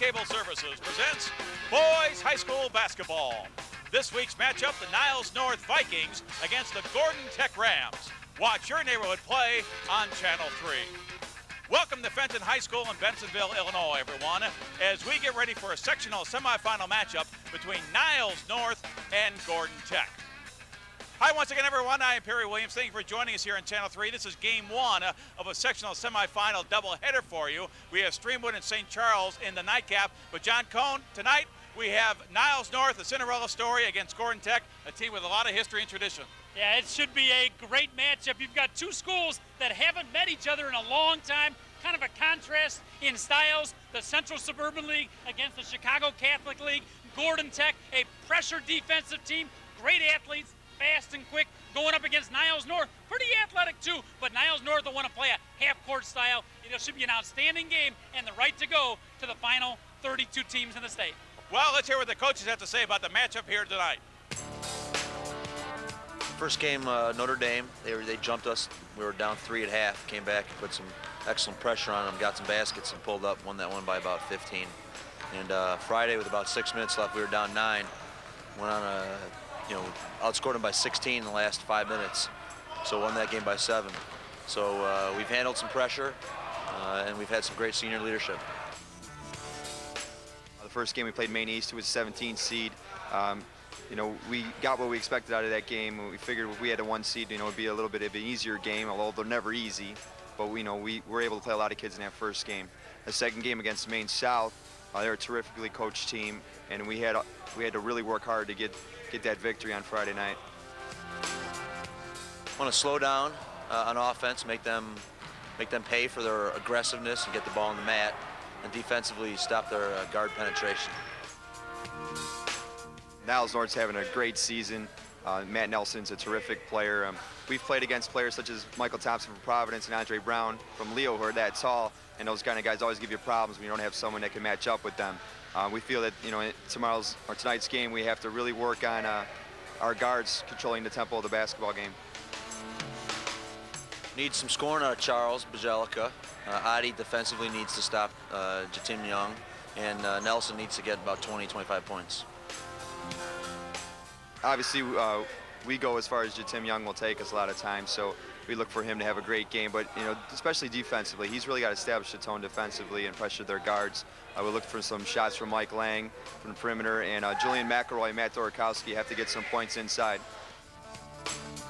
Cable Services presents Boys High School Basketball. This week's matchup, the Niles North Vikings against the Gordon Tech Rams. Watch your neighborhood play on Channel 3. Welcome to Fenton High School in Bensenville, Illinois, everyone, as we get ready for a sectional semifinal matchup between Niles North and Gordon Tech. Hi once again, everyone. I am Perry Williams. Thank you for joining us here on Channel 3. This is game one of a sectional semifinal doubleheader for you. We have Streamwood and St. Charles in the nightcap. But John Cohn, tonight we have Niles North, a Cinderella story against Gordon Tech, a team with a lot of history and tradition. Yeah, it should be a great matchup. You've got two schools that haven't met each other in a long time. Kind of a contrast in styles. The Central Suburban League against the Chicago Catholic League. Gordon Tech, a pressure defensive team, great athletes, fast and quick, going up against Niles North. Pretty athletic too, but Niles North will want to play a half-court style. It should be an outstanding game and the right to go to the final 32 teams in the state. Well, let's hear what the coaches have to say about the matchup here tonight. First game, Notre Dame, they jumped us. We were down 3 at half, came back and put some excellent pressure on them, got some baskets and pulled up, won that one by about 15. And Friday, with about 6 minutes left, we were down 9, went on a, outscored them by 16 in the last 5 minutes. So won that game by 7. So we've handled some pressure and we've had some great senior leadership. The first game we played Maine East, who was a 17 seed. We got what we expected out of that game. We figured if we had a 1 seed, it would be a little bit of an easier game, although they're never easy. But we were able to play a lot of kids in that first game. The second game against Maine South, they're a terrifically coached team, and we had to really work hard to get that victory on Friday night. Want to slow down on offense, make them pay for their aggressiveness and get the ball on the mat, and defensively stop their guard penetration. Niles North's having a great season. Matt Nelson's a terrific player. We've played against players such as Michael Thompson from Providence and Andre Brown from Leo, who are that tall, and those kind of guys always give you problems when you don't have someone that can match up with them. We feel that in tonight's game, we have to really work on our guards controlling the tempo of the basketball game. Need some scoring out of Charles, Bajelica. Adi defensively needs to stop Jatim Young, and Nelson needs to get about 20-25 points. Obviously, we go as far as Jatim Young will take us a lot of times, so we look for him to have a great game. But especially defensively, he's really got to establish the tone defensively and pressure their guards. We look for some shots from Mike Lang from the perimeter, and Julian McElroy, Matt Dorokowski have to get some points inside.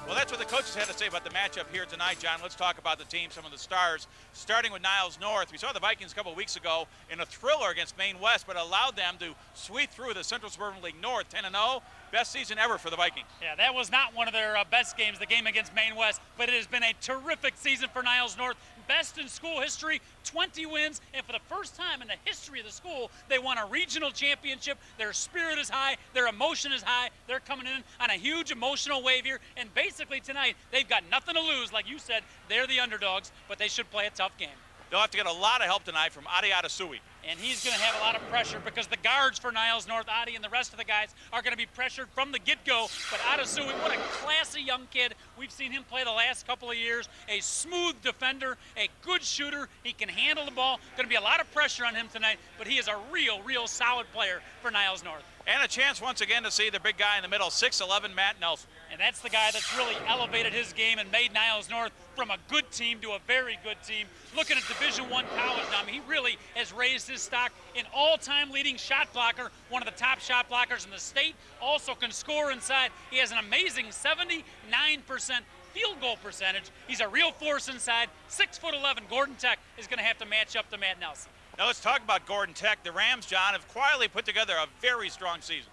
Well, that's what the coaches had to say about the matchup here tonight, John. Let's talk about the team, some of the stars. Starting with Niles North, we saw the Vikings a couple weeks ago in a thriller against Maine West, but allowed them to sweep through the Central Suburban League North 10-0. Best season ever for the Vikings. Yeah, that was not one of their best games, the game against Maine West, but it has been a terrific season for Niles North. Best in school history, 20 wins, and for the first time in the history of the school, they won a regional championship. Their spirit is high, their emotion is high. They're coming in on a huge emotional wave here, and basically tonight, they've got nothing to lose. Like you said, they're the underdogs, but they should play a tough game. They'll have to get a lot of help tonight from Adi Adesui. And he's going to have a lot of pressure because the guards for Niles North, Adi, and the rest of the guys are going to be pressured from the get-go. But Adesui, what a classy young kid. We've seen him play the last couple of years. A smooth defender, a good shooter. He can handle the ball. Going to be a lot of pressure on him tonight, but he is a real solid player for Niles North. And a chance once again to see the big guy in the middle, 6'11", Matt Nelson. And that's the guy that's really elevated his game and made Niles North from a good team to a very good team. Looking at Division I college now, he really has raised his stock. An all-time leading shot blocker, one of the top shot blockers in the state. Also can score inside. He has an amazing 79% field goal percentage. He's a real force inside. 6'11". Gordon Tech is going to have to match up to Matt Nelson. Now let's talk about Gordon Tech. The Rams, John, have quietly put together a very strong season.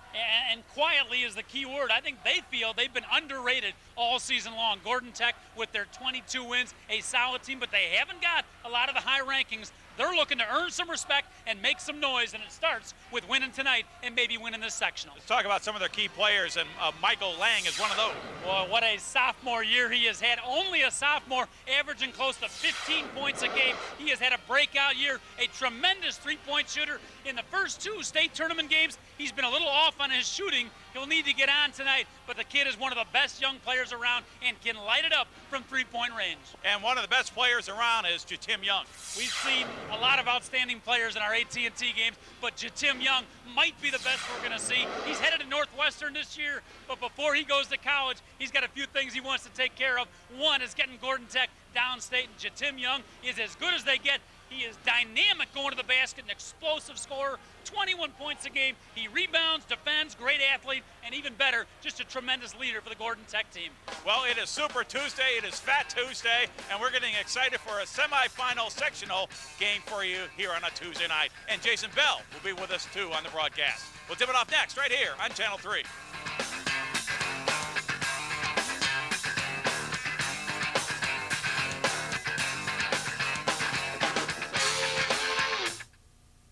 And quietly is the key word. I think they feel they've been underrated all season long. Gordon Tech with their 22 wins, a solid team, but they haven't got a lot of the high rankings. They're looking to earn some respect and make some noise, and it starts with winning tonight and maybe winning this sectional. Let's talk about some of their key players, and Michael Lang is one of those. Well, what a sophomore year he has had. Only a sophomore, averaging close to 15 points a game. He has had a breakout year, a tremendous three-point shooter. In the first 2 state tournament games, he's been a little off on his shooting. He'll need to get on tonight, but the kid is one of the best young players around and can light it up from three-point range. And one of the best players around is Jatim Young. We've seen a lot of outstanding players in our our AT&T games, but Jatim Young might be the best we're going to see. He's headed to Northwestern this year, but before he goes to college, he's got a few things he wants to take care of. One is getting Gordon Tech downstate, and Jatim Young is as good as they get. He is dynamic going to the basket, an explosive scorer, 21 points a game. He rebounds, defends, great athlete, and even better, just a tremendous leader for the Gordon Tech team. Well, it is Super Tuesday, it is Fat Tuesday, and we're getting excited for a semifinal sectional game for you here on a Tuesday night. And Jason Bell will be with us too on the broadcast. We'll tip it off next right here on Channel 3.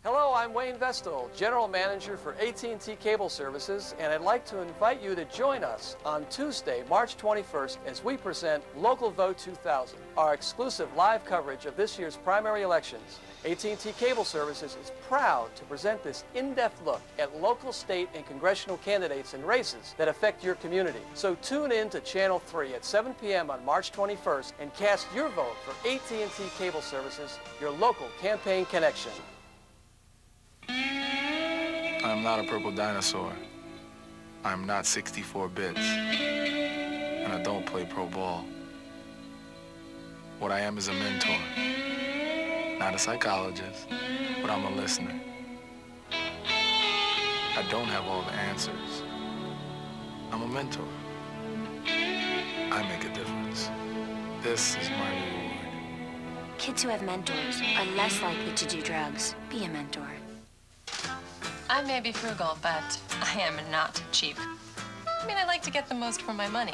Hello, I'm Wayne Vestal, General Manager for AT&T Cable Services, and I'd like to invite you to join us on Tuesday, March 21st, as we present Local Vote 2000, our exclusive live coverage of this year's primary elections. AT&T Cable Services is proud to present this in-depth look at local, state, and congressional candidates and races that affect your community. So tune in to Channel 3 at 7 p.m. on March 21st and cast your vote for AT&T Cable Services, your local campaign connection. I'm not a purple dinosaur. I'm not 64 bits. And I don't play pro ball. What I am is a mentor. Not a psychologist, but I'm a listener. I don't have all the answers. I'm a mentor. I make a difference. This is my reward. Kids who have mentors are less likely to do drugs. Be a mentor. I may be frugal, but I am not cheap. I mean, I like to get the most for my money.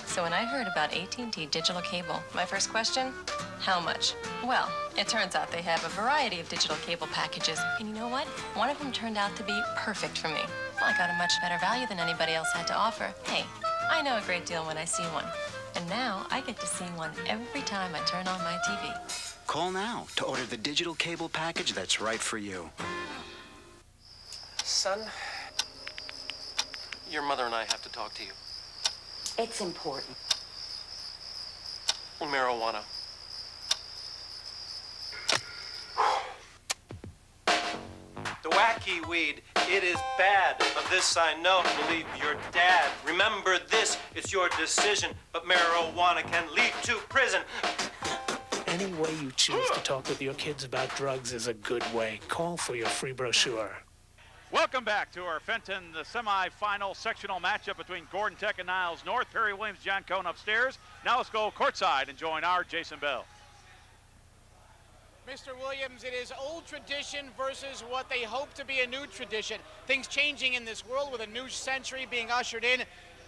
So when I heard about AT&T digital cable, my first question, how much? Well, it turns out they have a variety of digital cable packages. And you know what? One of them turned out to be perfect for me. Well, I got a much better value than anybody else had to offer. Hey, I know a great deal when I see one. And now I get to see one every time I turn on my TV. Call now to order the digital cable package that's right for you. Son? Your mother and I have to talk to you. It's important. Marijuana. The wacky weed, it is bad. Of this I know, believe your dad. Remember this, it's your decision, but marijuana can lead to prison. Any way you choose to talk with your kids about drugs is a good way. Call for your free brochure. Welcome back to our Fenton, the semifinal sectional matchup between Gordon Tech and Niles North. Perry Williams, John Cohn upstairs. Now let's go courtside and join our Jason Bell. Mr. Williams, it is old tradition versus what they hope to be a new tradition. Things changing in this world with a new century being ushered in.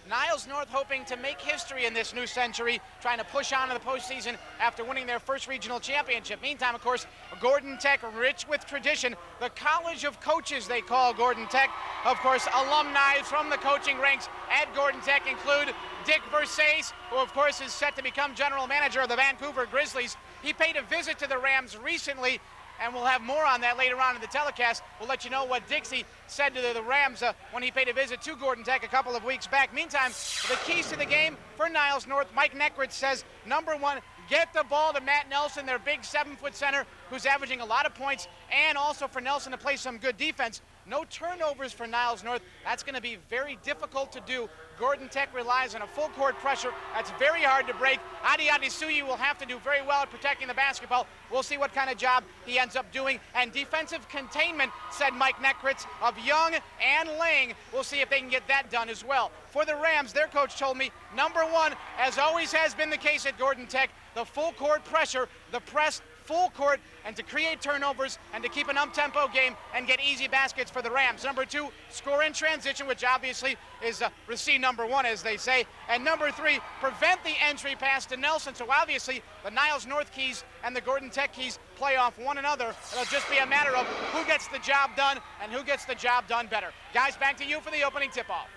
Niles North hoping to make history in this new century, trying to push on to the postseason after winning their first regional championship. Meantime, of course, Gordon Tech, rich with tradition, the College of Coaches they call Gordon Tech. Of course, alumni from the coaching ranks at Gordon Tech include Dick Versace, who of course is set to become general manager of the Vancouver Grizzlies. He paid a visit to the Rams recently, and we'll have more on that later on in the telecast. We'll let you know what Dixie said to the Rams when he paid a visit to Gordon Tech a couple of weeks back. Meantime, the keys to the game for Niles North, Mike Neckritz says, number one, get the ball to Matt Nelson, their big 7-foot center, who's averaging a lot of points, and also for Nelson to play some good defense. No turnovers for Niles North. That's going to be very difficult to do. Gordon Tech relies on a full court pressure. That's very hard to break. Adi Adisuyi will have to do very well at protecting the basketball. We'll see what kind of job he ends up doing. And defensive containment, said Mike Neckritz, of Young and Lang. We'll see if they can get that done as well. For the Rams, their coach told me, number one, as always has been the case at Gordon Tech, the full court pressure, the press, full court, and to create turnovers and to keep an up-tempo game and get easy baskets for the Rams. Number two, score in transition, which obviously is receive number one, as they say. And number three, prevent the entry pass to Nelson. So obviously the Niles North keys and the Gordon Tech keys play off one another. It'll just be a matter of who gets the job done and who gets the job done better. Guys, back to you for the opening tip-off.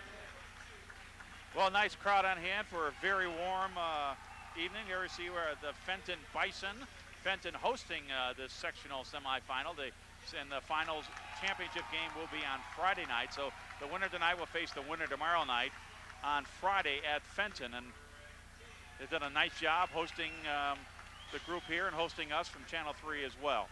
Well, nice crowd on hand for a very warm evening. Here we see we're at the Fenton Bison. Fenton hosting this sectional semifinal. And the finals championship game will be on Friday night. So the winner tonight will face the winner tomorrow night on Friday at Fenton. And they've done a nice job hosting the group here and hosting us from Channel 3 as well.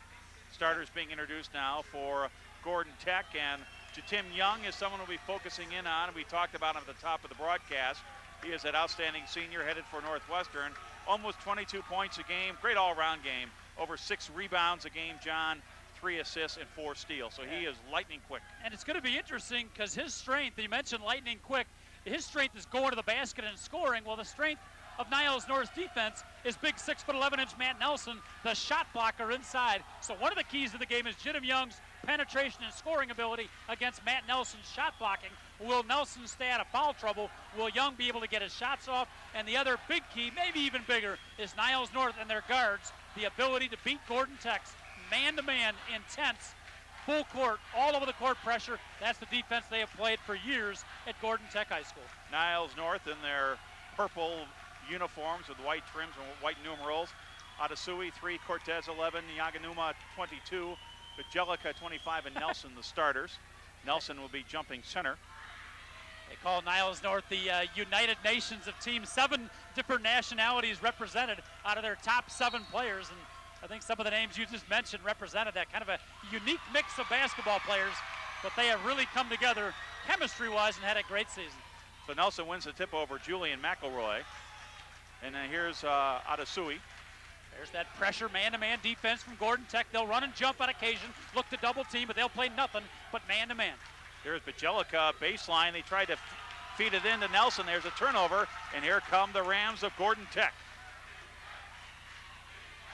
Starters being introduced now for Gordon Tech, and Tim Young is someone we'll be focusing in on. We talked about him at the top of the broadcast. He is an outstanding senior headed for Northwestern. Almost 22 points a game, great all-around game. Over 6 rebounds a game, John, 3 assists and 4 steals. So he is lightning quick. And it's going to be interesting because his strength, you mentioned lightning quick, his strength is going to the basket and scoring. Well, the strength of Niles North's defense is big 6'11" Matt Nelson, the shot blocker inside. So one of the keys to the game is Jim Young's penetration and scoring ability against Matt Nelson's shot blocking. Will Nelson stay out of foul trouble? Will Young be able to get his shots off? And the other big key, maybe even bigger, is Niles North and their guards, the ability to beat Gordon Tech's man-to-man, intense, full court, all over the court pressure. That's the defense they have played for years at Gordon Tech High School. Niles North in their purple uniforms with white trims and white numerals. Adesui 3, Cortez 11, Yaganuma 22, Bajelica 25, and Nelson the starters. Nelson will be jumping center. They call Niles North the United Nations of teams. 7 different nationalities represented out of their top 7 players. And I think some of the names you just mentioned represented that kind of a unique mix of basketball players. But they have really come together chemistry-wise and had a great season. So Nelson wins the tip over Julian McElroy. And then here's Adesui. There's that pressure man-to-man defense from Gordon Tech. They'll run and jump on occasion, look to double team, but they'll play nothing but man-to-man. Here's Bajelica, baseline. They tried to feed it into Nelson. There's a turnover, and here come the Rams of Gordon Tech.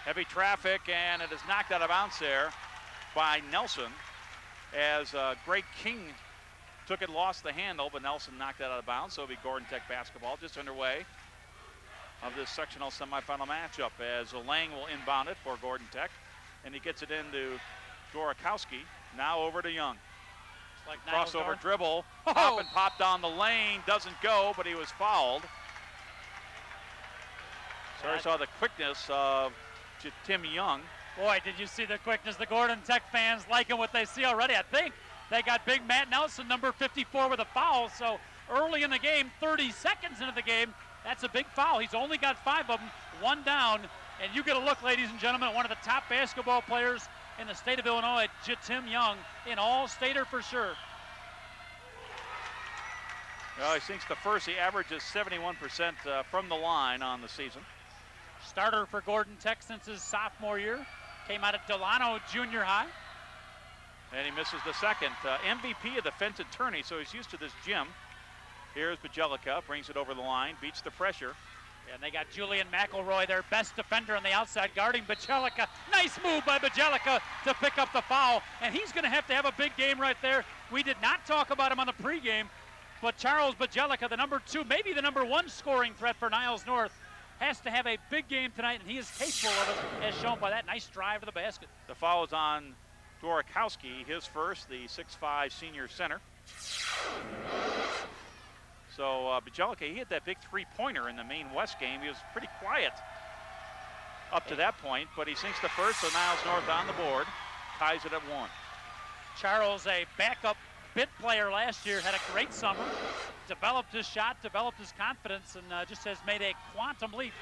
Heavy traffic, and it is knocked out of bounds there by Nelson as Greg King took it, lost the handle, but Nelson knocked that out of bounds. So it'll be Gordon Tech basketball just underway of this sectional semifinal matchup as Lang will inbound it for Gordon Tech, and he gets it into Dorokowski. Now over to Young. Like crossover dribble, pop and pop down the lane, doesn't go, but he was fouled. So I saw the quickness of Tim Young. Boy, did you see the quickness? The Gordon Tech fans liking what they see already. I think they got big Matt Nelson, number 54, with a foul. So early in the game, 30 seconds into the game, that's a big foul. He's only got 5 of them, 1 down. And you get a look, ladies and gentlemen, at one of the top basketball players in the state of Illinois, Tim Young, in all-stater for sure. Well, he sinks the first. He averages 71% from the line on the season. Starter for Gordon Tech since his sophomore year. Came out of Delano Junior High. And he misses the second. MVP of the Fenton tourney, so he's used to this gym. Here's Bajelica, brings it over the line, beats the pressure. And they got Julian McElroy, their best defender on the outside, guarding Bajelica. Nice move by Bajelica to pick up the foul. And he's going to have a big game right there. We did not talk about him on the pregame, but Charles Bajelica, the number 2, maybe the number 1 scoring threat for Niles North, has to have a big game tonight, and he is capable of it, as shown by that nice drive to the basket. The foul is on Dorokowski, his first, the 6'5" senior center. So Bajelica, he hit that big 3-pointer in the Maine West game. He was pretty quiet up to that point, but he sinks the first, so Niles North on the board, ties it at 1. Charles, a backup bit player last year, had a great summer, developed his shot, developed his confidence, and just has made a quantum leap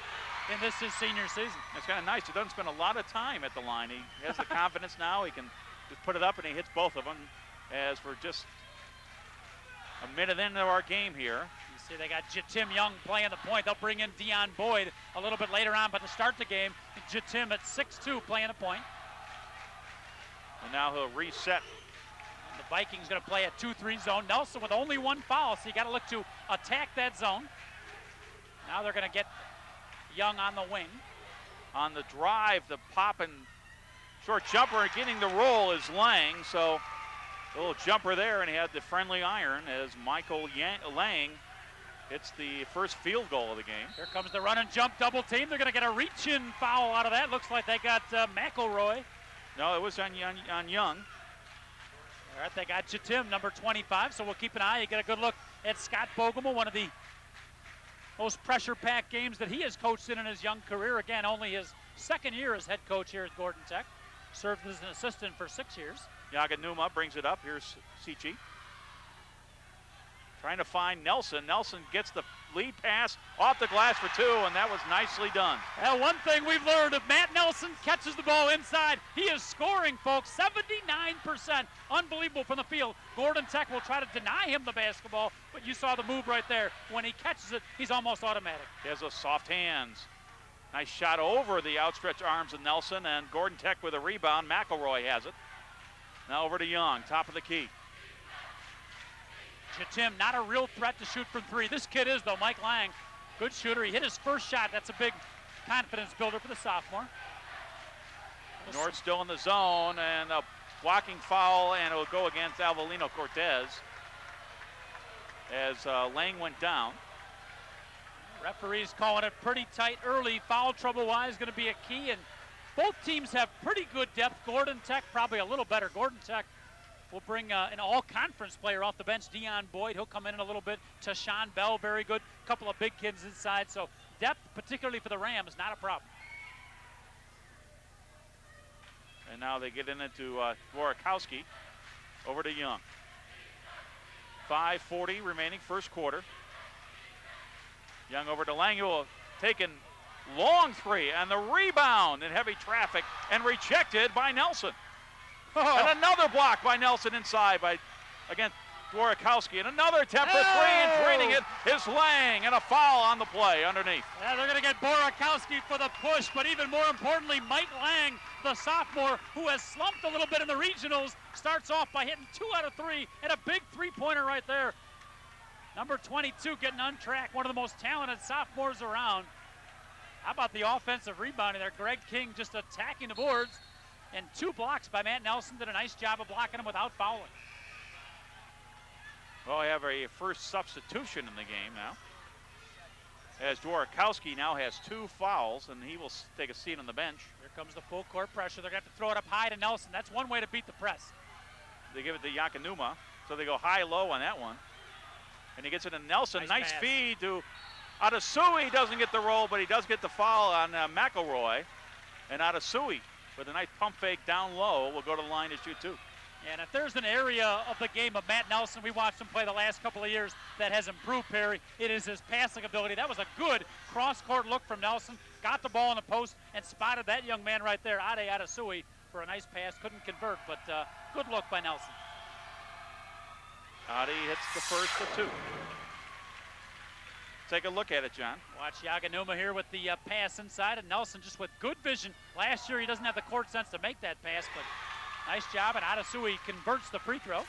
in his senior season. It's kind of nice. He doesn't spend a lot of time at the line. He has the confidence now. He can just put it up, and he hits both of them as we're just a minute into our game here. You see they got Tim Young playing the point. They'll bring in Deion Boyd a little bit later on, but to start the game, Tim at 6'2", playing the point. And now he'll reset. The Vikings going to play a 2-3 zone. Nelson with only 1 foul, so you got to look to attack that zone. Now they're going to get Young on the wing. On the drive, the pop and short jumper and getting the roll is Lang. So a little jumper there, and he had the friendly iron as Michael Lang hits the first field goal of the game. Here comes the run and jump double team. They're going to get a reach-in foul out of that. Looks like they got McElroy. No, it was on Young. All right, they got Tim, number 25, so we'll keep an eye. You get a good look at Scott Bogemel, one of the most pressure-packed games that he has coached in his young career. Again, only his 2nd year as head coach here at Gordon Tech. Served as an assistant for 6 years. Yaganuma brings it up. Here's Sichi. Trying to find Nelson. Nelson gets the lead pass off the glass for 2, and that was nicely done. Well, one thing we've learned, if Matt Nelson catches the ball inside, he is scoring, folks. 79%. Unbelievable from the field. Gordon Tech will try to deny him the basketball, but you saw the move right there. When he catches it, he's almost automatic. He has those soft hands. Nice shot over the outstretched arms of Nelson, and Gordon Tech with a rebound. McElroy has it. Now over to Young, top of the key. Tim, not a real threat to shoot from 3. This kid is, though, Mike Lang. Good shooter. He hit his first shot. That's a big confidence builder for the sophomore. North still in the zone, and a blocking foul, and it will go against Avelino Cortez as Lang went down. Referees calling it pretty tight early. Foul trouble-wise going to be a key, and both teams have pretty good depth. Gordon Tech probably a little better. Gordon Tech will bring an all-conference player off the bench, Deion Boyd. He'll come in a little bit. Tashawn Bell, very good. Couple of big kids inside. So depth, particularly for the Rams, not a problem. And now they get into Dworakowski. Over to Young. 5:40 remaining first quarter. Young over to Langel, taken long 3, and the rebound in heavy traffic, and rejected by Nelson. And another block by Nelson inside against Dworakowski. And another attempt for 3, and draining it is Lang, and a foul on the play underneath. Yeah, they're going to get Dworakowski for the push, but even more importantly, Mike Lang, the sophomore, who has slumped a little bit in the regionals, starts off by hitting 2 out of 3, and a big three-pointer right there. Number 22 getting on track, one of the most talented sophomores around. How about the offensive rebounding there? Greg King just attacking the boards. And 2 blocks by Matt Nelson. Did a nice job of blocking him without fouling. Well, we have a first substitution in the game now, as Dworakowski now has 2 fouls, and he will take a seat on the bench. Here comes the full court pressure. They're going to have to throw it up high to Nelson. That's one way to beat the press. They give it to Yakanuma, so they go high-low on that one. And he gets it to Nelson. Nice feed to Adesui. Doesn't get the roll, but he does get the foul on McElroy. And Adesui, with a nice pump fake down low, will go to the line to shoot 2. And if there's an area of the game of Matt Nelson, we watched him play the last couple of years, that has improved, Perry, it is his passing ability. That was a good cross-court look from Nelson. Got the ball in the post and spotted that young man right there, Ade Adesui, for a nice pass. Couldn't convert, but good look by Nelson. Ade hits the first of 2. Take a look at it, John. Watch Yaganuma here with the pass inside, and Nelson just with good vision. Last year he doesn't have the court sense to make that pass, but nice job, and Adesui converts the free throw.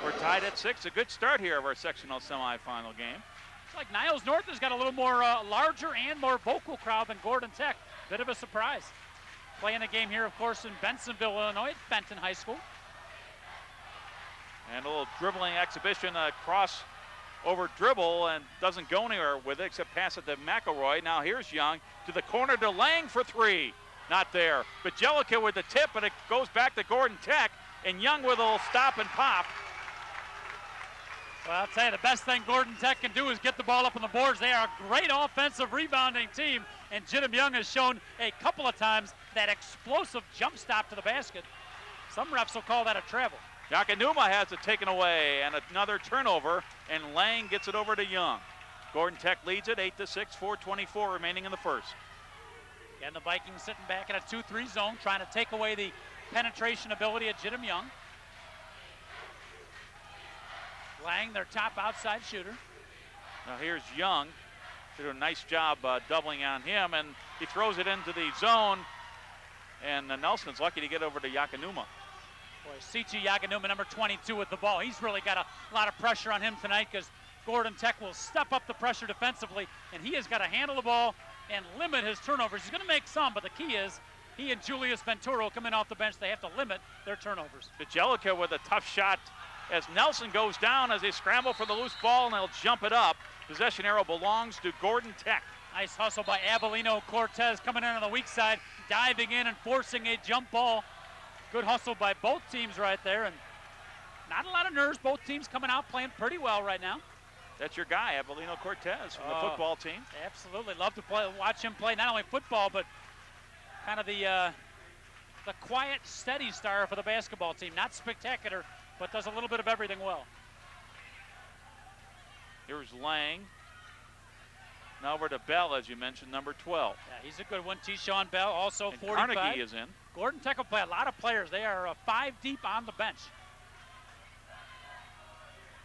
We're tied at 6. A good start here of our sectional semifinal game. It's like Niles North has got a little more larger and more vocal crowd than Gordon Tech. Bit of a surprise. Playing a game here, of course, in Bensenville, Illinois, at Fenton High School. And a little dribbling exhibition, cross over dribble, and doesn't go anywhere with it except pass it to McElroy. Now here's Young to the corner to Lang for 3. Not there. But Jellica with the tip, and it goes back to Gordon Tech, and Young with a little stop and pop. Well, I'll tell you, the best thing Gordon Tech can do is get the ball up on the boards. They are a great offensive rebounding team, and Jidam Young has shown a couple of times that explosive jump stop to the basket. Some refs will call that a travel. Yakanuma has it taken away, and another turnover, and Lang gets it over to Young. Gordon Tech leads it 8-6, 4:24 remaining in the first. And the Vikings sitting back in a 2-3 zone, trying to take away the penetration ability of Jidam Young. Lang, their top outside shooter. Now here's Young. They do a nice job doubling on him, and he throws it into the zone, and Nelson's lucky to get over to Yakanuma. Boy, Sichi Yaganuma, number 22 with the ball. He's really got a lot of pressure on him tonight because Gordon Tech will step up the pressure defensively, and he has got to handle the ball and limit his turnovers. He's going to make some, but the key is he and Julius Venturo come in off the bench. They have to limit their turnovers. Jellica with a tough shot as Nelson goes down as they scramble for the loose ball, and they'll jump it up. Possession arrow belongs to Gordon Tech. Nice hustle by Avelino Cortez coming in on the weak side, diving in and forcing a jump ball. Good hustle by both teams right there, and not a lot of nerves. Both teams coming out playing pretty well right now. That's your guy, Avelino Cortez from the football team. Absolutely, love to watch him play not only football, but kind of the quiet, steady star for the basketball team. Not spectacular, but does a little bit of everything well. Here's Lang Now over to Bell, as you mentioned, number 12. Yeah, he's a good one. T-Sean Bell, also And 45. Carnegie is in. Gordon Tech will play a lot of players. They are 5 deep on the bench.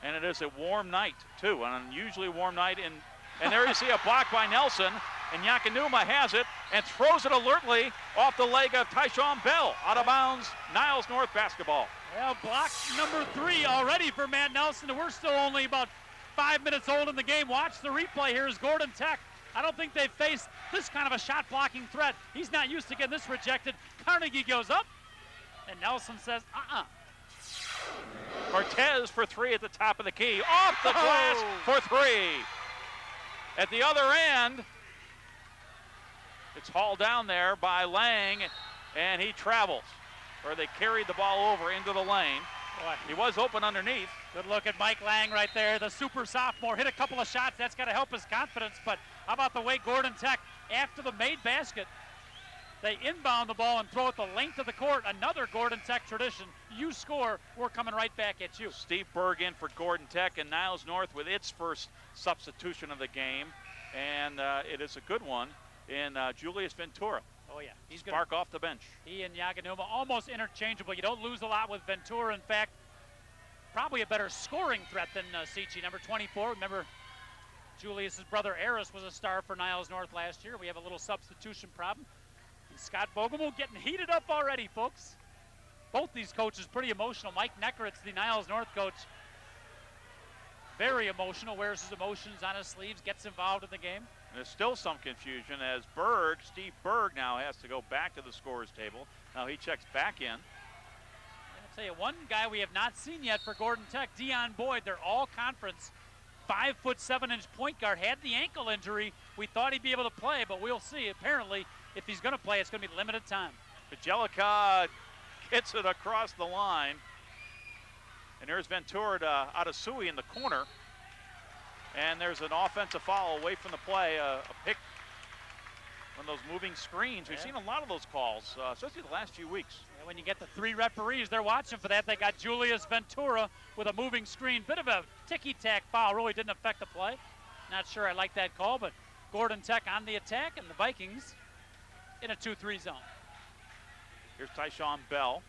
And it is a warm night, too, an unusually warm night. And there you see a block by Nelson, and Yakanuma has it and throws it alertly off the leg of Tyshawn Bell. Out of bounds, Niles North basketball. Well, block number 3 already for Matt Nelson, and we're still only about 5 minutes old in the game. Watch the replay here is Gordon Tech. I don't think they've faced this kind of a shot blocking threat. He's not used to getting this rejected. Carnegie goes up, and Nelson says, Cortez for 3 at the top of the key. Off the glass for 3. At the other end, it's hauled down there by Lang, and he travels. Or they carried the ball over into the lane. Boy, he was open underneath. Good look at Mike Lang right there, the super sophomore. Hit a couple of shots. That's got to help his confidence. But how about the way Gordon Tech, after the made basket, they inbound the ball and throw it the length of the court. Another Gordon Tech tradition. You score, we're coming right back at you. Steve Berg in for Gordon Tech, and Niles North with its first substitution of the game. And it is a good one in Julius Ventura. Oh, yeah. He's Spark off the bench. He and Yaganuma almost interchangeable. You don't lose a lot with Ventura. In fact, probably a better scoring threat than Cici, number 24. Remember, Julius's brother Eris was a star for Niles North last year. We have a little substitution problem. And Scott Bogomol getting heated up already, folks. Both these coaches pretty emotional. Mike Neckeritz, the Niles North coach, very emotional, wears his emotions on his sleeves, gets involved in the game. And there's still some confusion as Steve Berg now has to go back to the scorer's table. Now he checks back in. I'll tell you, one guy we have not seen yet for Gordon Tech, Deion Boyd, their all-conference 5'7" point guard, had the ankle injury. We thought he'd be able to play, but we'll see. Apparently, if he's going to play, it's going to be limited time. Bajelica gets it across the line. And there's Ventura to Adesui in the corner. And there's an offensive foul away from the play, a pick, one of those moving screens. We've seen a lot of those calls, especially the last few weeks. And when you get the 3 referees, they're watching for that. They got Julius Ventura with a moving screen. Bit of a ticky-tack foul, really didn't affect the play. Not sure I like that call, but Gordon Tech on the attack, and the Vikings in a 2-3 zone. Here's Tyshawn Bell.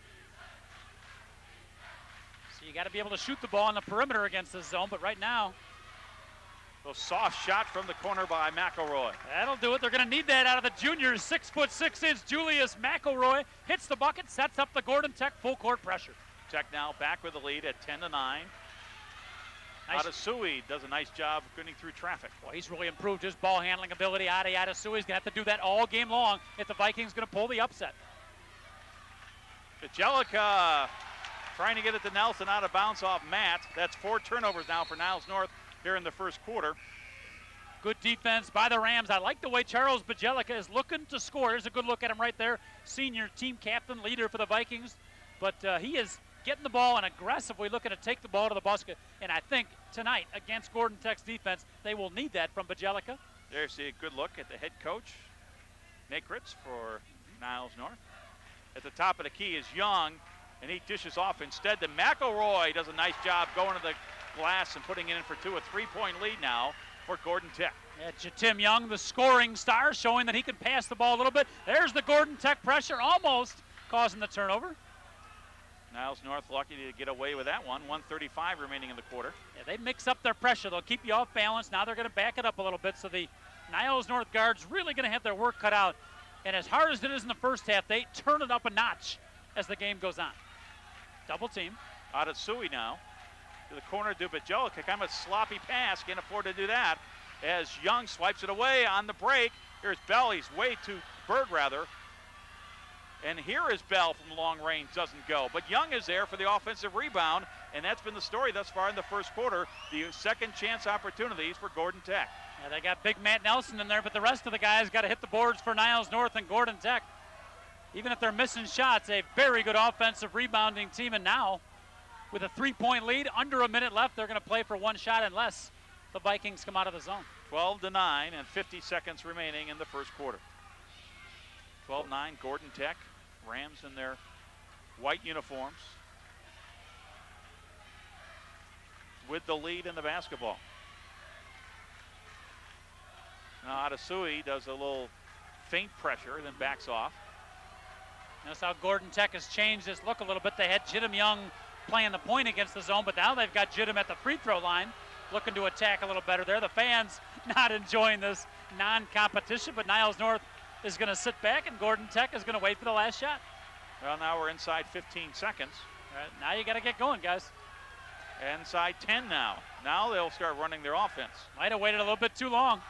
So you got to be able to shoot the ball on the perimeter against this zone, but right now, a soft shot from the corner by McElroy. That'll do it. They're going to need that out of the juniors. 6'6" Julius McElroy hits the bucket, sets up the Gordon Tech full court pressure. Tech now back with the lead at 10-9. Nice. Adesui does a nice job getting through traffic. Well, he's really improved his ball handling ability. Adesui's going to have to do that all game long if the Vikings going to pull the upset. Bajelica trying to get it to Nelson, out of bounds off Matt. That's 4 turnovers now for Niles North here in the first quarter. Good defense by the Rams. I like the way Charles Bajelica is looking to score. Here's a good look at him right there. Senior team captain, leader for the Vikings. But he is getting the ball and aggressively looking to take the ball to the basket. And I think tonight against Gordon Tech's defense, they will need that from Bajelica. There's a good look at the head coach, Nakritz, for Niles North. At the top of the key is Young, and he dishes off instead to McElroy. Does a nice job going to the glass and putting it in for 2. A 3-point lead now for Gordon Tech. Yeah, Tim Young, the scoring star, showing that he can pass the ball a little bit. There's the Gordon Tech pressure, almost causing the turnover. Niles North lucky to get away with that one. 1:35 remaining in the quarter. Yeah, they mix up their pressure. They'll keep you off balance. Now they're going to back it up a little bit, so the Niles North guards really going to have their work cut out. And as hard as it is in the first half, they turn it up a notch as the game goes on. Double team. Adesui now to the corner to Bajelica. Kind of a sloppy pass. Can't afford to do that. As Young swipes it away on the break. Here's Bell. He's way to Berg, rather. And here is Bell from long range. Doesn't go. But Young is there for the offensive rebound. And that's been the story thus far in the first quarter. The second chance opportunities for Gordon Tech. Yeah, they got big Matt Nelson in there, but the rest of the guys got to hit the boards for Niles North and Gordon Tech. Even if they're missing shots, a very good offensive rebounding team. And now, with a 3-point lead, under a minute left, they're going to play for 1 shot unless the Vikings come out of the zone. 12-9 and 50 seconds remaining in the first quarter. 12-9, Gordon Tech. Rams in their white uniforms with the lead in the basketball. Now Adesui does a little feint pressure, then backs off. Notice how Gordon Tech has changed this look a little bit. They had Jidam Young playing the point against the zone, but now they've got Jidam at the free throw line, looking to attack a little better there. The fans not enjoying this non-competition, but Niles North is going to sit back, and Gordon Tech is going to wait for the last shot. Well, now we're inside 15 seconds. All right, now you got to get going, guys. Inside 10 now. Now they'll start running their offense. Might have waited a little bit too long.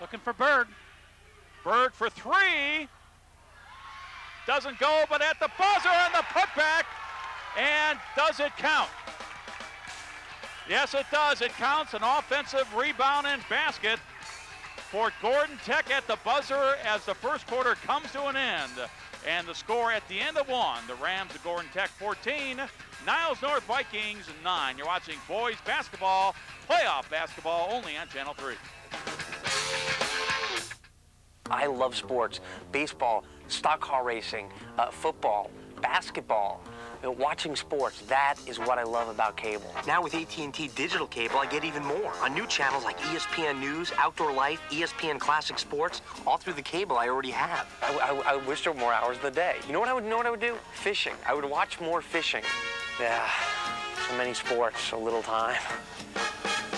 Looking for Bird. Bird for three. Doesn't go, but at the buzzer and the putback. And does it count? Yes, it does. It counts. An offensive rebound and basket for Gordon Tech at the buzzer as the first quarter comes to an end. And the score at the end of one, the Rams of Gordon Tech 14, Niles North Vikings 9. You're watching boys basketball, playoff basketball, only on Channel 3. I love sports, baseball, stock car racing, football, basketball. You know, watching sports, that is what I love about cable. Now with AT&T Digital Cable, I get even more. On new channels like ESPN News, Outdoor Life, ESPN Classic Sports, all through the cable I already have. I wish there were more hours of the day. You know what I would do? Fishing. I would watch more fishing. Yeah, so many sports, so little time.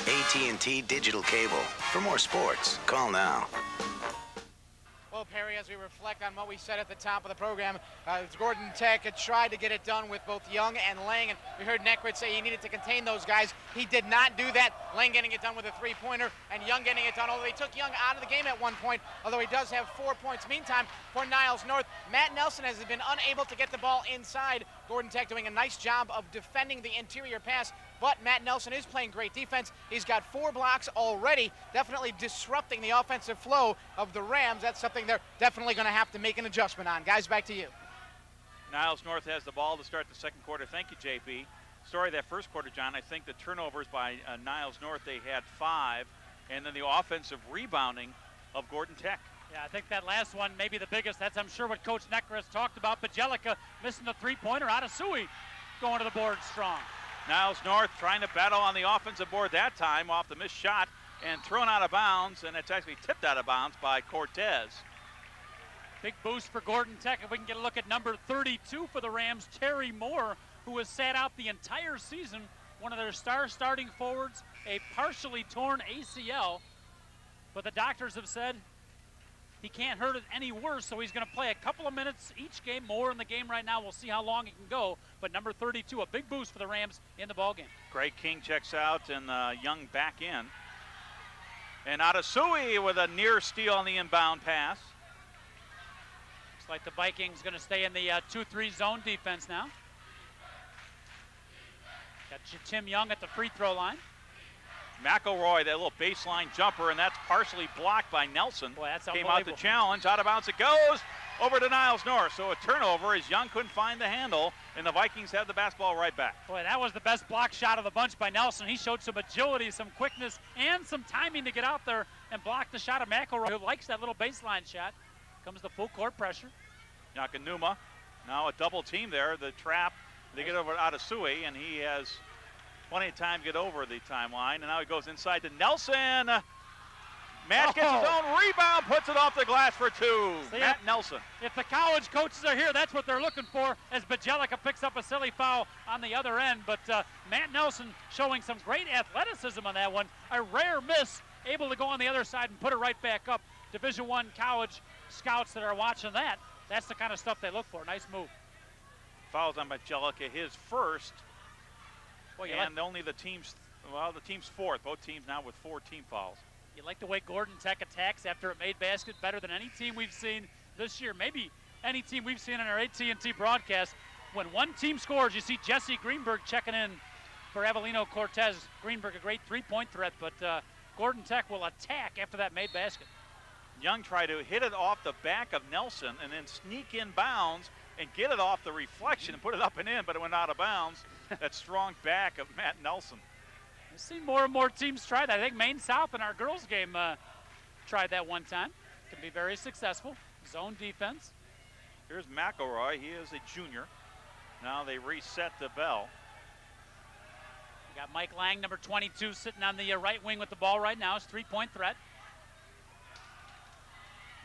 AT&T Digital Cable. For more sports, call now. Well, Perry, as we reflect on what we said at the top of the program, Gordon Tech had tried to get it done with both Young and Lang, and we heard Neckwood say he needed to contain those guys. He did not do that. Lang getting it done with a three-pointer, and Young getting it done, although they took Young out of the game at one point, although he does have 4 points. Meantime, for Niles North, Matt Nelson has been unable to get the ball inside. Gordon Tech doing a nice job of defending the interior pass, but Matt Nelson is playing great defense. He's got 4 blocks already, definitely disrupting the offensive flow of the Rams. That's something they're definitely going to have to make an adjustment on. Guys, back to you. Niles North has the ball to start the second quarter. Thank you, JB. Story of that first quarter, John, I think the turnovers by Niles North, they had 5, and then the offensive rebounding of Gordon Tech. Yeah, I think that last one may be the biggest. That's, I'm sure, what Coach Necker has talked about. Bajelica missing the three-pointer. Adesui going to the board strong. Niles North trying to battle on the offensive board that time off the missed shot and thrown out of bounds, and it's actually tipped out of bounds by Cortez. Big boost for Gordon Tech. If we can get a look at number 32 for the Rams, Terry Moore, who has sat out the entire season, one of their star starting forwards, a partially torn ACL. But the doctors have said he can't hurt it any worse, so he's going to play a couple of minutes each game, more in the game right now. We'll see how long he can go. But number 32, a big boost for the Rams in the ballgame. Greg King checks out and Young back in. And Adesui with a near steal on the inbound pass. Looks like the Vikings going to stay in the 2-3 zone defense now. Got Tim Young at the free throw line. McElroy, that little baseline jumper, and that's partially blocked by Nelson. Boy, that's came out the challenge, out of bounds it goes, over to Niles North. So a turnover as Young couldn't find the handle, and the Vikings have the basketball right back. Boy, that was the best block shot of the bunch by Nelson. He showed some agility, some quickness, and some timing to get out there and block the shot of McElroy, who likes that little baseline shot. Comes the full court pressure. Nakanuma, now a double team there, the trap. They get over to Adesui, and he has plenty of time to get over the timeline, and now he goes inside to Nelson. Matt gets his own rebound, puts it off the glass for 2. See, Matt Nelson. If the college coaches are here, that's what they're looking for, as Bajelica picks up a silly foul on the other end. But Matt Nelson showing some great athleticism on that one. A rare miss, able to go on the other side and put it right back up. Division I college scouts that are watching that, that's the kind of stuff they look for. Nice move. Fouls on Bajelica, his first. Boy, and only the team's, well, the team's 4th. Both teams now with 4 team fouls. You like the way Gordon Tech attacks after it made basket, better than any team we've seen this year. Maybe any team we've seen in our AT&T broadcast. When one team scores, you see Jesse Greenberg checking in for Avelino Cortez. Greenberg, a great three-point threat, but Gordon Tech will attack after that made basket. Young tried to hit it off the back of Nelson and then sneak in bounds and get it off the reflection and put it up and in, but it went out of bounds. That strong back of Matt Nelson. I've seen more and more teams try that. I think Maine South in our girls game tried that one time. Can be very successful. Zone defense. Here's McElroy. He is a junior. Now they reset the bell. We got Mike Lang, number 22, sitting on the right wing with the ball right now. His three-point threat.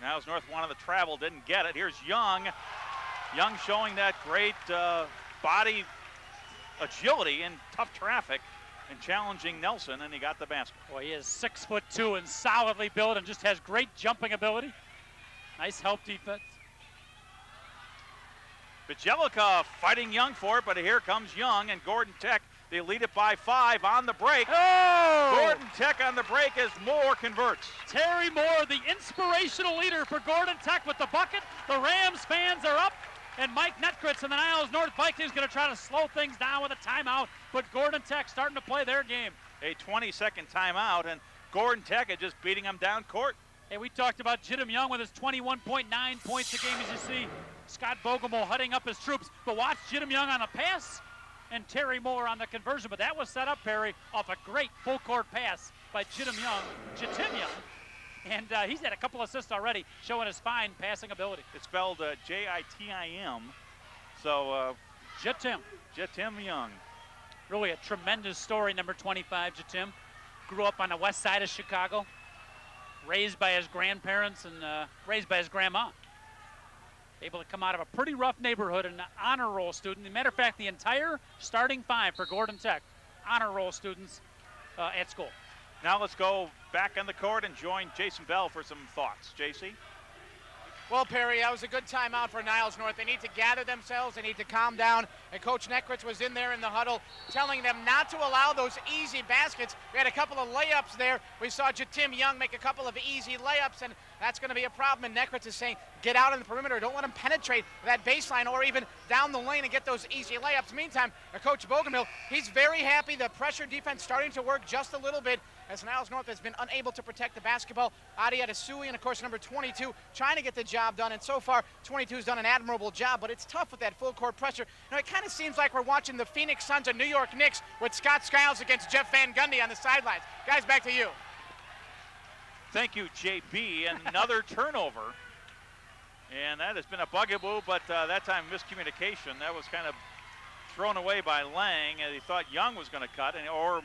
Niles North wanted the travel, didn't get it. Here's Young. Young showing that great body agility in tough traffic and challenging Nelson, and he got the basket. Boy, he is 6'2" and solidly built and just has great jumping ability. Nice help defense. Bajelica fighting Young for it, but here comes Young and Gordon Tech. They lead it by 5 on the break. Oh! Gordon Tech on the break as Moore converts. Terry Moore, the inspirational leader for Gordon Tech with the bucket. The Rams fans are up, and Mike Netkritz and the Niles North Vikings going to try to slow things down with a timeout, but Gordon Tech starting to play their game. A 20-second timeout, and Gordon Tech is just beating them down court. Hey, we talked about Jittim Young with his 21.9 points a game, as you see. Scott Bogomol heading up his troops, but watch Jittim Young on a pass and Terry Moore on the conversion, but that was set up, Perry, off a great full-court pass by Jittim Young. And he's had a couple assists already, showing his fine passing ability. It's spelled J-I-T-I-M, so Jittim Young. Really a tremendous story, number 25, Jittim. Grew up on the west side of Chicago, raised by his grandparents and raised by his grandma. Able to come out of a pretty rough neighborhood, an honor roll student. As a matter of fact, the entire starting 5 for Gordon Tech, honor roll students at school. Now let's go back on the court and join Jason Bell for some thoughts. JC? Well, Perry, that was a good timeout for Niles North. They need to gather themselves. They need to calm down. And Coach Netkritz was in there in the huddle telling them not to allow those easy baskets. We had a couple of layups there. We saw Jittim Young make a couple of easy layups, and that's going to be a problem. And Netkritz is saying, get out on the perimeter. Don't let them penetrate that baseline or even down the lane and get those easy layups. Meantime, Coach Bogomil, he's very happy. The pressure defense starting to work just a little bit as Niles North has been unable to protect the basketball. Adi Adesui and, of course, number 22 trying to get the job done. And so far, 22's done an admirable job, but it's tough with that full-court pressure. You know, it kind of seems like we're watching the Phoenix Suns and New York Knicks with Scott Skiles against Jeff Van Gundy on the sidelines. Guys, back to you. Thank you, JB. And another turnover. And that has been a bugaboo, but that time miscommunication. That was kind of thrown away by Lang, and he thought Young was going to cut, or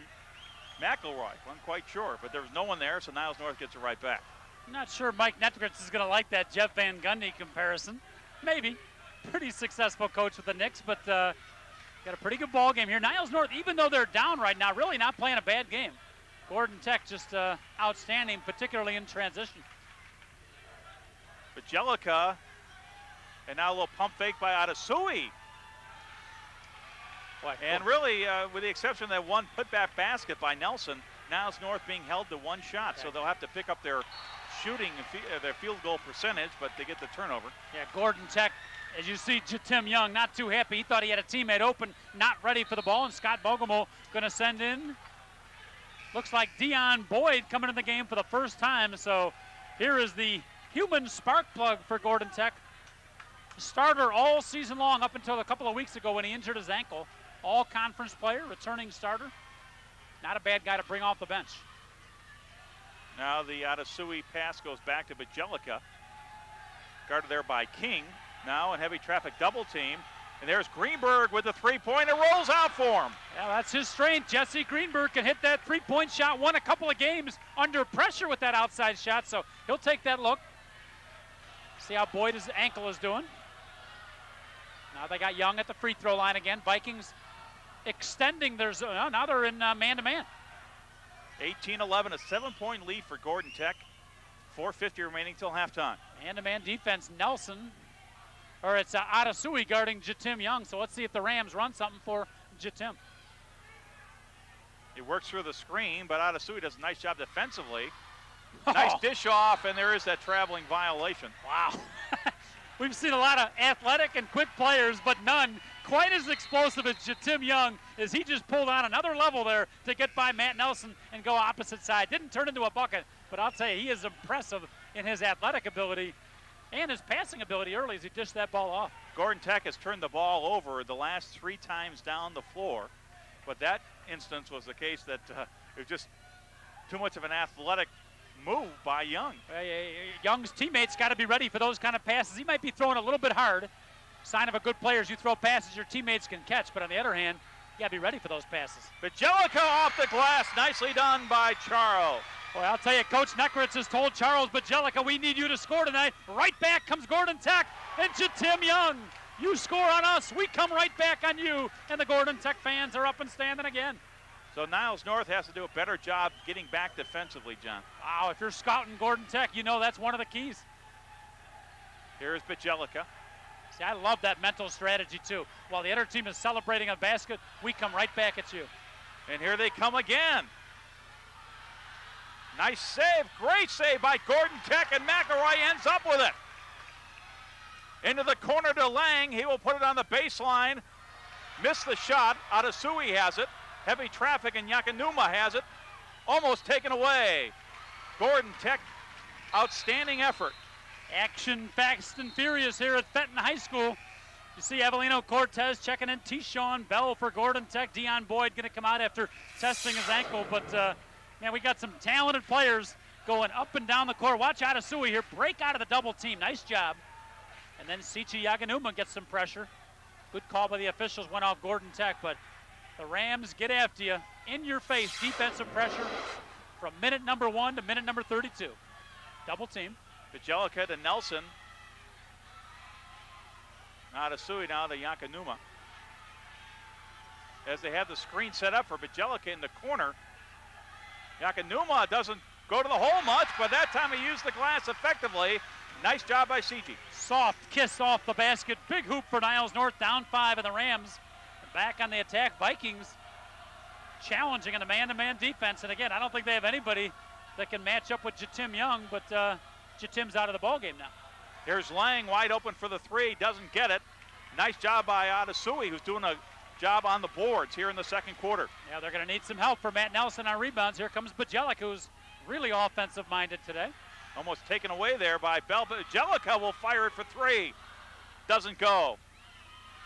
McElroy. I'm quite sure, but there was no one there, so Niles North gets it right back. I'm not sure Mike Netkritz is going to like that Jeff Van Gundy comparison. Maybe. Pretty successful coach with the Knicks, but got a pretty good ball game here. Niles North, even though they're down right now, really not playing a bad game. Gordon Tech just outstanding, particularly in transition. Bajelica, and now a little pump fake by Adesui. And really, with the exception of that one putback basket by Nelson, Niles North being held to one shot, so they'll have to pick up their shooting, their field goal percentage, but they get the turnover. Yeah, Gordon Tech, as you see, Jittim Young not too happy. He thought he had a teammate open, not ready for the ball, and Scott Bogomol going to send in. Looks like Dion Boyd coming in the game for the first time, so here is the human spark plug for Gordon Tech. Starter all season long up until a couple of weeks ago when he injured his ankle. All conference player, returning starter. Not a bad guy to bring off the bench. Now the Adesui pass goes back to Bajelica. Guarded there by King. Now in heavy traffic double team. And there's Greenberg with the three-pointer, rolls out for him. Yeah, that's his strength. Jesse Greenberg can hit that three-point shot, won a couple of games under pressure with that outside shot, so he'll take that look. See how Boyd's ankle is doing. Now they got Young at the free throw line again. Vikings extending their zone. Now they're in man-to-man. 18-11, a 7-point lead for Gordon Tech. 4:50 remaining till halftime. Man-to-man defense, Nelson. Or it's Adesui guarding Jittim Young. So let's see if the Rams run something for Jittim. He works through the screen, but Adesui does a nice job defensively. Nice dish off, and there is that traveling violation. Wow. We've seen a lot of athletic and quick players, but none quite as explosive as Jittim Young, as he just pulled on another level there to get by Matt Nelson and go opposite side. Didn't turn into a bucket, but I'll tell you, he is impressive in his athletic ability and his passing ability early as he dished that ball off. Gordon Tech has turned the ball over the last 3 times down the floor, but that instance was the case that it was just too much of an athletic move by Young. Young's teammates got to be ready for those kind of passes. He might be throwing a little bit hard. Sign of a good player is you throw passes your teammates can catch, but on the other hand, you got to be ready for those passes. Bajelica off the glass, nicely done by Charles. Well, I'll tell you, Coach Nekritz has told Charles Bajelica, we need you to score tonight. Right back comes Gordon Tech and Tim Young. You score on us, we come right back on you. And the Gordon Tech fans are up and standing again. So Niles North has to do a better job getting back defensively, John. Wow, if you're scouting Gordon Tech, you know that's one of the keys. Here's Bajelica. See, I love that mental strategy, too. While the other team is celebrating a basket, we come right back at you. And here they come again. Nice save, great save by Gordon Tech, and McElroy ends up with it. Into the corner to Lang. He will put it on the baseline. Missed the shot. Adesui has it. Heavy traffic, and Yakanuma has it. Almost taken away. Gordon Tech, outstanding effort. Action fast and furious here at Fenton High School. You see Avelino Cortez checking in. T-Shawn Bell for Gordon Tech. Dion Boyd going to come out after testing his ankle. But, man, we got some talented players going up and down the court. Watch Adesui here. Break out of the double team. Nice job. And then Sichi Yaganuma gets some pressure. Good call by the officials. Went off Gordon Tech. But the Rams get after you. In your face defensive pressure from minute number 1 to minute number 32. Double team. Bajelica to Nelson. Adesui now to Yakanuma. As they have the screen set up for Bajelica in the corner. Yakanuma doesn't go to the hole much, but that time he used the glass effectively. Nice job by CG. Soft kiss off the basket. Big hoop for Niles North, down 5, and the Rams back on the attack. Vikings challenging in a man-to-man defense. And again, I don't think they have anybody that can match up with Jatim Young, but Jatim's out of the ballgame now. Here's Lang wide open for the 3, doesn't get it. Nice job by Adesui, who's doing a job on the boards here in the second quarter. Yeah, they're going to need some help for Matt Nelson on rebounds. Here comes Bajelica, who's really offensive-minded today. Almost taken away there by Bell. Bajelica will fire it for 3. Doesn't go.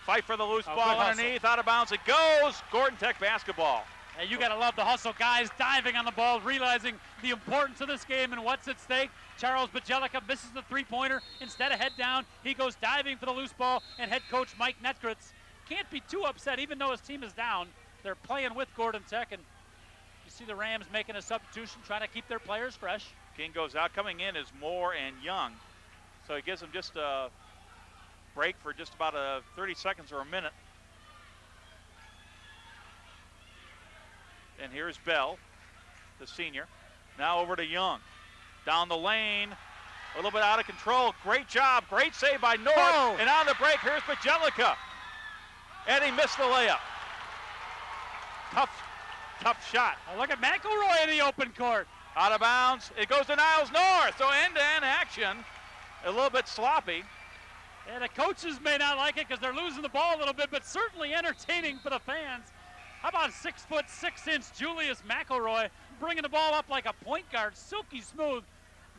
Fight for the loose ball underneath, out of bounds it goes. Gordon Tech basketball. Hey, you got to love the hustle. Guys diving on the ball, realizing the importance of this game and what's at stake. Charles Bajelica misses the three-pointer. Instead of head down, he goes diving for the loose ball, and head coach Mike Nekritz can't be too upset, even though his team is down. They're playing with Gordon Tech, and you see the Rams making a substitution, trying to keep their players fresh. King goes out. Coming in is Moore and Young. So he gives them just a break for just about 30 seconds or a minute. And here's Bell, the senior. Now over to Young. Down the lane, a little bit out of control. Great job, great save by North. Oh. And on the break, here's Bajelica. And he missed the layup. Tough shot. Oh, look at McElroy in the open court. Out of bounds. It goes to Niles North. So end-to-end action. A little bit sloppy. And the coaches may not like it because they're losing the ball a little bit, but certainly entertaining for the fans. How about 6'6" Julius McElroy bringing the ball up like a point guard, silky smooth,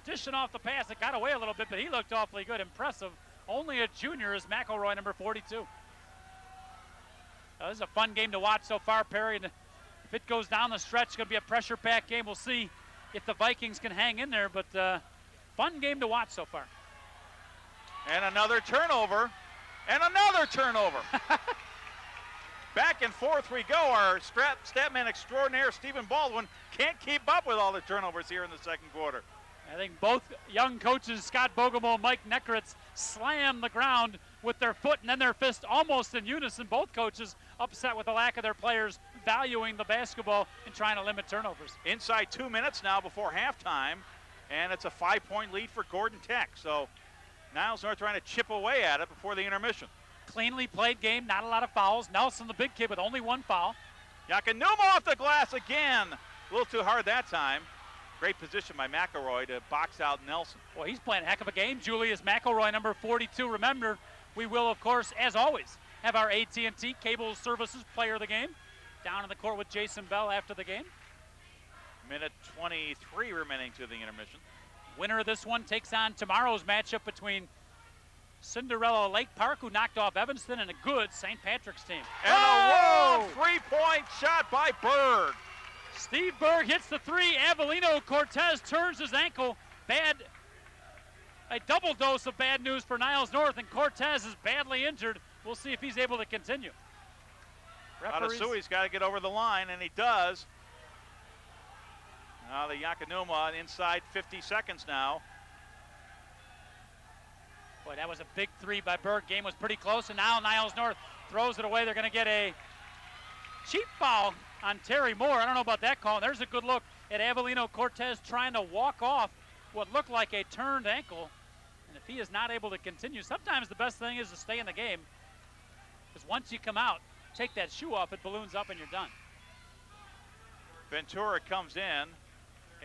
dishing off the pass. It got away a little bit, but he looked awfully good, impressive. Only a junior is McElroy, number 42. This is a fun game to watch so far, Perry. And if it goes down the stretch, it's going to be a pressure-packed game. We'll see if the Vikings can hang in there, but fun game to watch so far. And another turnover, and another turnover. Back and forth we go. Our statman extraordinaire, Stephen Baldwin, can't keep up with all the turnovers here in the second quarter. I think both young coaches, Scott Bogemo and Mike Nekritz, slam the ground with their foot and then their fist almost in unison. Both coaches upset with the lack of their players valuing the basketball and trying to limit turnovers. Inside 2 minutes now before halftime, and it's a 5-point lead for Gordon Tech. So Niles North trying to chip away at it before the intermission. Cleanly played game, not a lot of fouls. Nelson, the big kid, with only 1 foul. Yakanuma off the glass again. A little too hard that time. Great position by McElroy to box out Nelson. Well, he's playing a heck of a game. Julius McElroy, number 42. Remember, we will, of course, as always, have our AT&T Cable Services player of the game down in the court with Jason Bell after the game. Minute 23 remaining to the intermission. Winner of this one takes on tomorrow's matchup between Cinderella Lake Park, who knocked off Evanston, and a good St. Patrick's team. And a long three-point shot by Berg. Steve Berg hits the 3. Avelino Cortez turns his ankle. A double dose of bad news for Niles North, and Cortez is badly injured. We'll see if he's able to continue. Adasui's got to get over the line, and he does. Now the Yakanuma inside 50 seconds now. Boy, that was a big three by Berg. Game was pretty close, and now Niles North throws it away. They're going to get a cheap foul on Terry Moore. I don't know about that call. There's a good look at Avelino Cortez trying to walk off what looked like a turned ankle. And if he is not able to continue, sometimes the best thing is to stay in the game. Because once you come out, take that shoe off, it balloons up and you're done. Ventura comes in,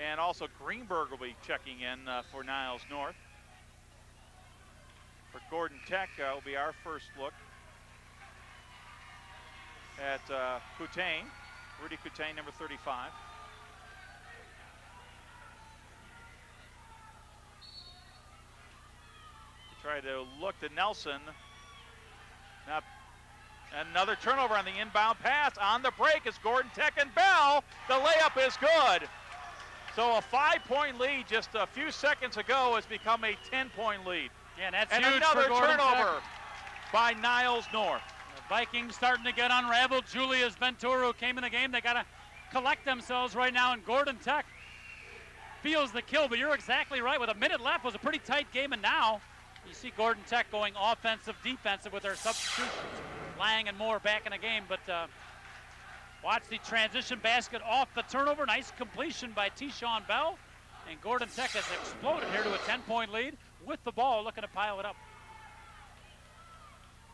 and also Greenberg will be checking in for Niles North. For Gordon Tech will be our first look at Coutain, Rudy Coutain, number 35. Try to look to Nelson. Now another turnover on the inbound pass. On the break is Gordon Tech and Bell. The layup is good. So a 5-point lead just a few seconds ago has become a 10-point lead. Yeah, and that's and huge another for Gordon turnover Tech. By Niles North. The Vikings starting to get unraveled. Julius Ventura, who came in the game, they got to collect themselves right now, and Gordon Tech feels the kill, but you're exactly right. With a minute left, it was a pretty tight game, and now you see Gordon Tech going offensive, defensive with their substitutions. Lang and Moore back in the game, but watch the transition basket off the turnover. Nice completion by T-Shawn Bell, and Gordon Tech has exploded here to a 10-point lead with the ball, looking to pile it up.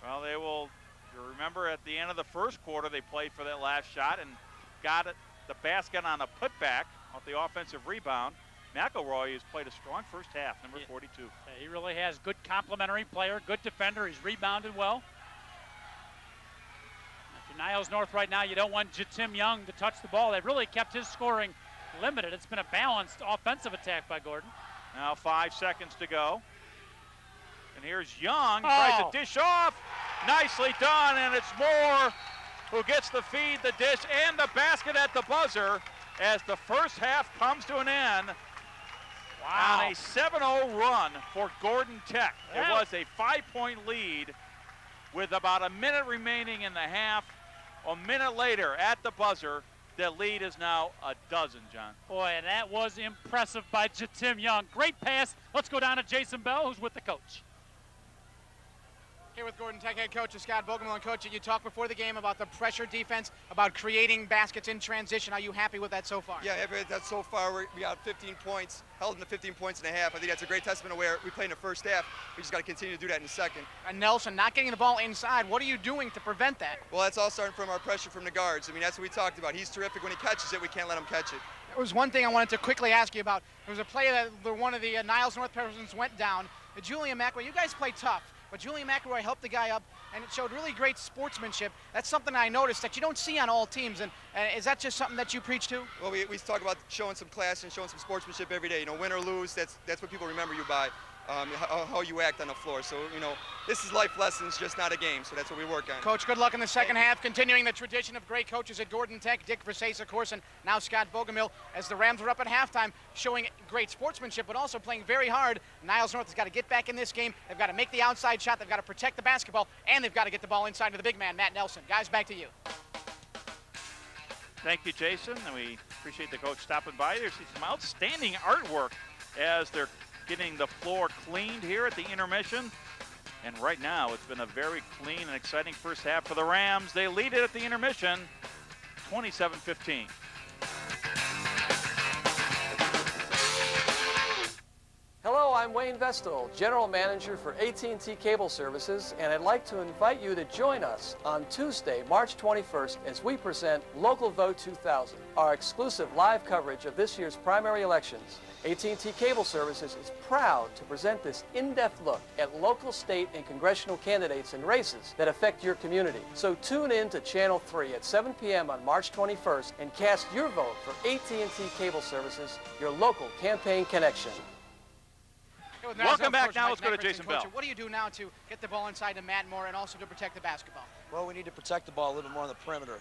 Well, they will, you remember at the end of the first quarter, they played for that last shot and got it, the basket on a putback off the offensive rebound. McElroy has played a strong first half, number 42. Yeah, he really has. Good complementary player, good defender. He's rebounded well. After Niles North right now, you don't want Jatim Young to touch the ball. They've really kept his scoring limited. It's been a balanced offensive attack by Gordon. Now 5 seconds to go. And here's Young, tries to dish off. Nicely done, and it's Moore who gets the feed, the dish, and the basket at the buzzer as the first half comes to an end. Wow. On a 7-0 run for Gordon Tech. It was a 5-point lead with about a minute remaining in the half. A minute later at the buzzer, the lead is now a dozen, John. Boy, and that was impressive by Jatim Young. Great pass. Let's go down to Jason Bell, who's with the coach. Here with Gordon Tech head coach Scott Vogelmill. And coach, you talked before the game about the pressure defense, about creating baskets in transition. Are you happy with that so far? Yeah, that's so far. We got 15 points, held in the 15 points and a half. I think that's a great testament of where we played in the first half. We just got to continue to do that in the second. And Nelson not getting the ball inside. What are you doing to prevent that? Well, that's all starting from our pressure from the guards. I mean, that's what we talked about. He's terrific when he catches it. We can't let him catch it. There was one thing I wanted to quickly ask you about. There was a play that one of the Niles North persons went down. Julian McElroy, you guys play tough, but Julian McElroy helped the guy up, and it showed really great sportsmanship. That's something I noticed that you don't see on all teams, and is that just something that you preach to? Well, we talk about showing some class and showing some sportsmanship every day. You know, win or lose, that's what people remember you by, how you act on the floor. So, you know, this is life lessons, just not a game, so that's what we work on. Coach, good luck in the second half, continuing the tradition of great coaches at Gordon Tech. Dick Versace, of course, and now Scott Vogelmill, as the Rams are up at halftime, showing great sportsmanship, but also playing very hard. Niles North has got to get back in this game. They've got to make the outside shot. They've got to protect the basketball, and they've got to get the ball inside to the big man, Matt Nelson. Guys, back to you. Thank you, Jason, and we appreciate the coach stopping by. There's some outstanding artwork as they're getting the floor cleaned here at the intermission. And right now, it's been a very clean and exciting first half for the Rams. They lead it at the intermission, 27-15. Hello, I'm Wayne Vestal, General Manager for AT&T Cable Services, and I'd like to invite you to join us on Tuesday, March 21st, as we present Local Vote 2000, our exclusive live coverage of this year's primary elections. AT&T Cable Services is proud to present this in-depth look at local, state, and congressional candidates and races that affect your community. So tune in to Channel 3 at 7 p.m. on March 21st and cast your vote for AT&T Cable Services, your local campaign connection. Welcome back. Now let's go to Jason Bell. What do you do now to get the ball inside to Matt Moore and also to protect the basketball? Well, we need to protect the ball a little bit more on the perimeter.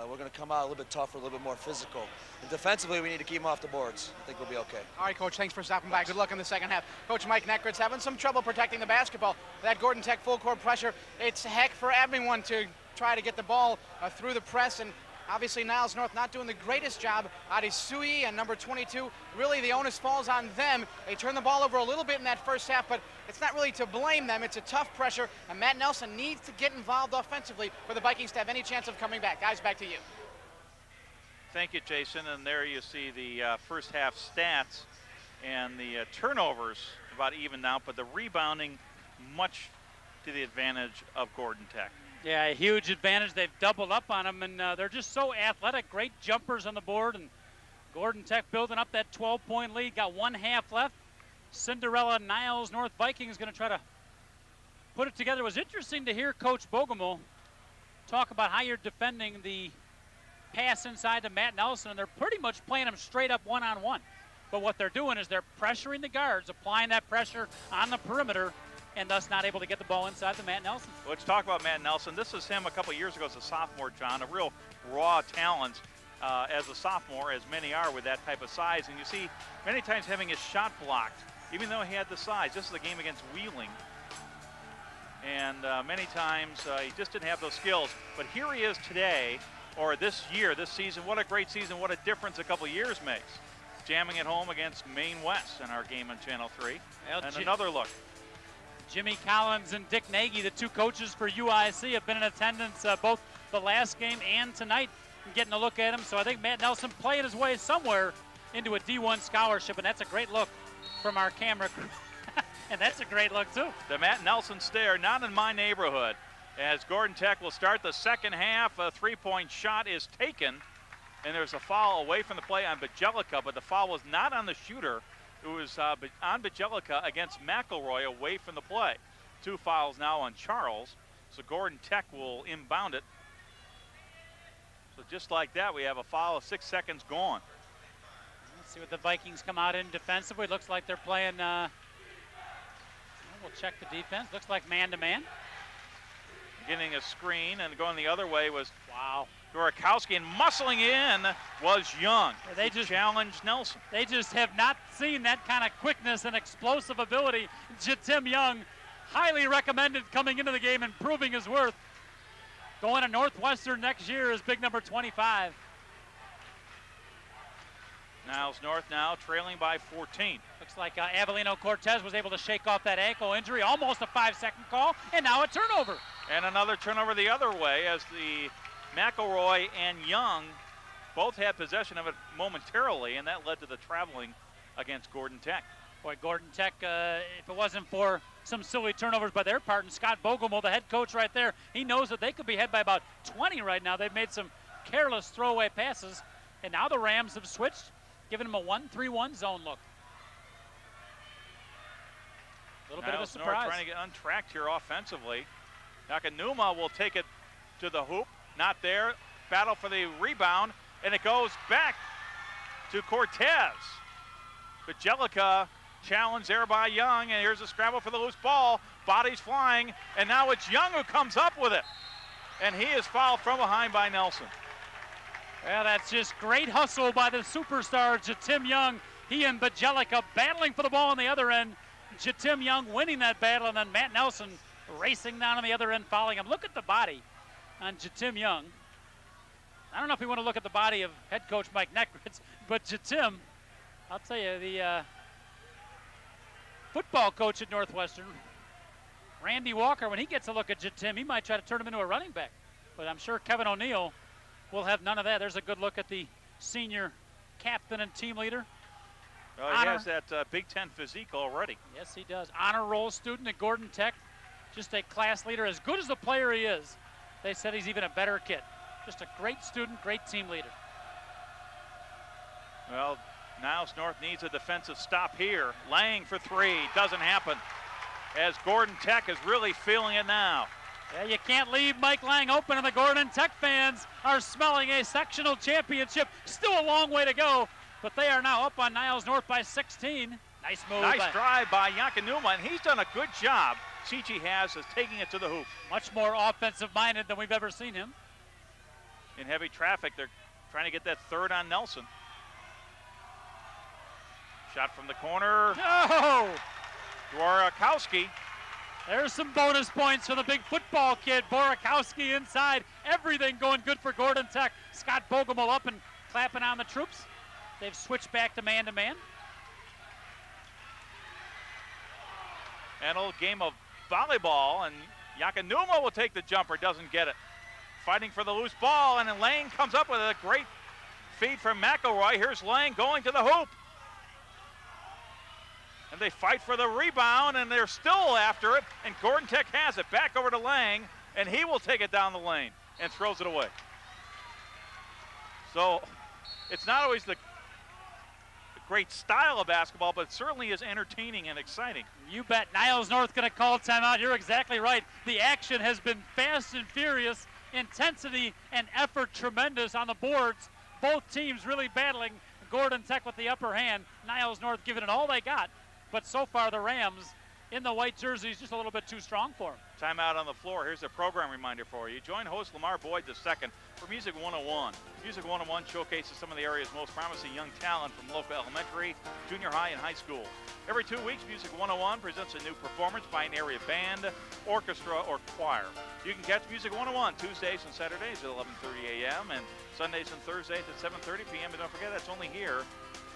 We're going to come out a little bit tougher, a little bit more physical. And defensively, we need to keep them off the boards. I think we'll be okay. All right, Coach, thanks for stopping by. Good luck in the second half. Coach Mike Neckrid's having some trouble protecting the basketball. That Gordon Tech full court pressure, it's heck for everyone to try to get the ball through the press. And Obviously, Niles North not doing the greatest job. Adesui and number 22, really the onus falls on them. They turn the ball over a little bit in that first half, but it's not really to blame them. It's a tough pressure, and Matt Nelson needs to get involved offensively for the Vikings to have any chance of coming back. Guys, back to you. Thank you, Jason. And there you see the first half stats, and the turnovers about even out, but the rebounding much to the advantage of Gordon Tech. Yeah, a huge advantage. They've doubled up on them, and they're just so athletic. Great jumpers on the board, and Gordon Tech building up that 12-point lead. Got 1 half left. Cinderella Niles North Vikings going to try to put it together. It was interesting to hear Coach Bogomol talk about how you're defending the pass inside to Matt Nelson, and they're pretty much playing him straight up one-on-one. But what they're doing is they're pressuring the guards, applying that pressure on the perimeter, and thus not able to get the ball inside to Matt Nelson. Let's talk about Matt Nelson. This is him a couple years ago as a sophomore, John, a real raw talent as a sophomore, as many are with that type of size. And you see many times having his shot blocked, even though he had the size. This is a game against Wheeling. And many times he just didn't have those skills. But here he is today, or this year, this season. What a great season. What a difference a couple years makes. Jamming at home against Maine West in our game on Channel 3. Well, and another look. Jimmy Collins and Dick Nagy, the two coaches for UIC, have been in attendance both the last game and tonight, and getting a look at him. So I think Matt Nelson playing his way somewhere into a D1 scholarship, and that's a great look from our camera crew. And that's a great look, too. The Matt Nelson stare, not in my neighborhood. As Gordon Tech will start the second half, a three-point shot is taken, and there's a foul away from the play on Bajelica, but the foul was not on the shooter. It was on Bajelica against McElroy away from the play. 2 fouls now on Charles, so Gordon Tech will inbound it. So just like that, we have a foul of 6 seconds gone. Let's see what the Vikings come out in defensively. Looks like they're playing, we'll check the defense. Looks like man-to-man. Getting a screen, and going the other way was, wow, Gorakowski, and muscling in was Young. They just challenged Nelson. They just have not seen that kind of quickness and explosive ability. Tim Young, highly recommended coming into the game and proving his worth. Going to Northwestern next year is big number 25. Niles North now trailing by 14. Looks like Avelino Cortez was able to shake off that ankle injury. Almost a 5-second call, and now a turnover. And another turnover the other way as the McElroy and Young both had possession of it momentarily, and that led to the traveling against Gordon Tech. Boy, Gordon Tech, if it wasn't for some silly turnovers by their part, and Scott Bogomol, the head coach right there, he knows that they could be ahead by about 20 right now. They've made some careless throwaway passes, and now the Rams have switched, giving them a 1-3-1 zone look. A little bit of a surprise. North trying to get untracked here offensively. Nakanuma will take it to the hoop. Not there. Battle for the rebound, and it goes back to Cortez. Bajelica challenged there by Young, and here's a scramble for the loose ball. Bodies flying, and now it's Young who comes up with it. And he is fouled from behind by Nelson. Well, that's just great hustle by the superstar, Jatim Young. He and Bajelica battling for the ball on the other end. Jatim Young winning that battle, and then Matt Nelson racing down on the other end, fouling him. Look at the body on Jatim Young. I don't know if you want to look at the body of head coach Mike Neckritz, but Jatim, I'll tell you, the football coach at Northwestern, Randy Walker, when he gets a look at Jatim, he might try to turn him into a running back. But I'm sure Kevin O'Neill will have none of that. There's a good look at the senior captain and team leader. Well, he has that Big Ten physique already. Yes, he does. Honor roll student at Gordon Tech. Just a class leader. As good as the player he is, they said he's even a better kid. Just a great student, great team leader. Well, Niles North needs a defensive stop here. Lang for 3. Doesn't happen. As Gordon Tech is really feeling it now. Yeah, you can't leave Mike Lang open, and the Gordon Tech fans are smelling a sectional championship. Still a long way to go, but they are now up on Niles North by 16. Nice move. Nice drive by Yakanuma, and he's done a good job. Cici has taking it to the hoop. Much more offensive-minded than we've ever seen him. In heavy traffic, they're trying to get that third on Nelson. Shot from the corner. No! Dworakowski There's some bonus points for the big football kid. Borakowski inside. Everything going good for Gordon Tech. Scott Bogomol up and clapping on the troops. They've switched back to man-to-man. And a little game of volleyball, and Yakanuma will take the jumper, doesn't get it. Fighting for the loose ball, and then Lang comes up with a great feed from McElroy. Here's Lang going to the hoop. And they fight for the rebound, and they're still after it, and Gordon Tech has it. Back over to Lang, and he will take it down the lane and throws it away. So it's not always the great style of basketball, but it certainly is entertaining and exciting. You bet. Niles North going to call timeout. You're exactly right. The action has been fast and furious. Intensity and effort tremendous on the boards. Both teams really battling. Gordon Tech with the upper hand. Niles North giving it all they got. But so far the Rams in the white jerseys just a little bit too strong for them. Timeout on the floor. Here's a program reminder for you. Join host Lamar Boyd II for Music 101. Music 101 showcases some of the area's most promising young talent from local elementary, junior high, and high schools. Every 2 weeks, Music 101 presents a new performance by an area band, orchestra, or choir. You can catch Music 101 Tuesdays and Saturdays at 11:30 a.m. and Sundays and Thursdays at 7:30 p.m. And don't forget, that's only here,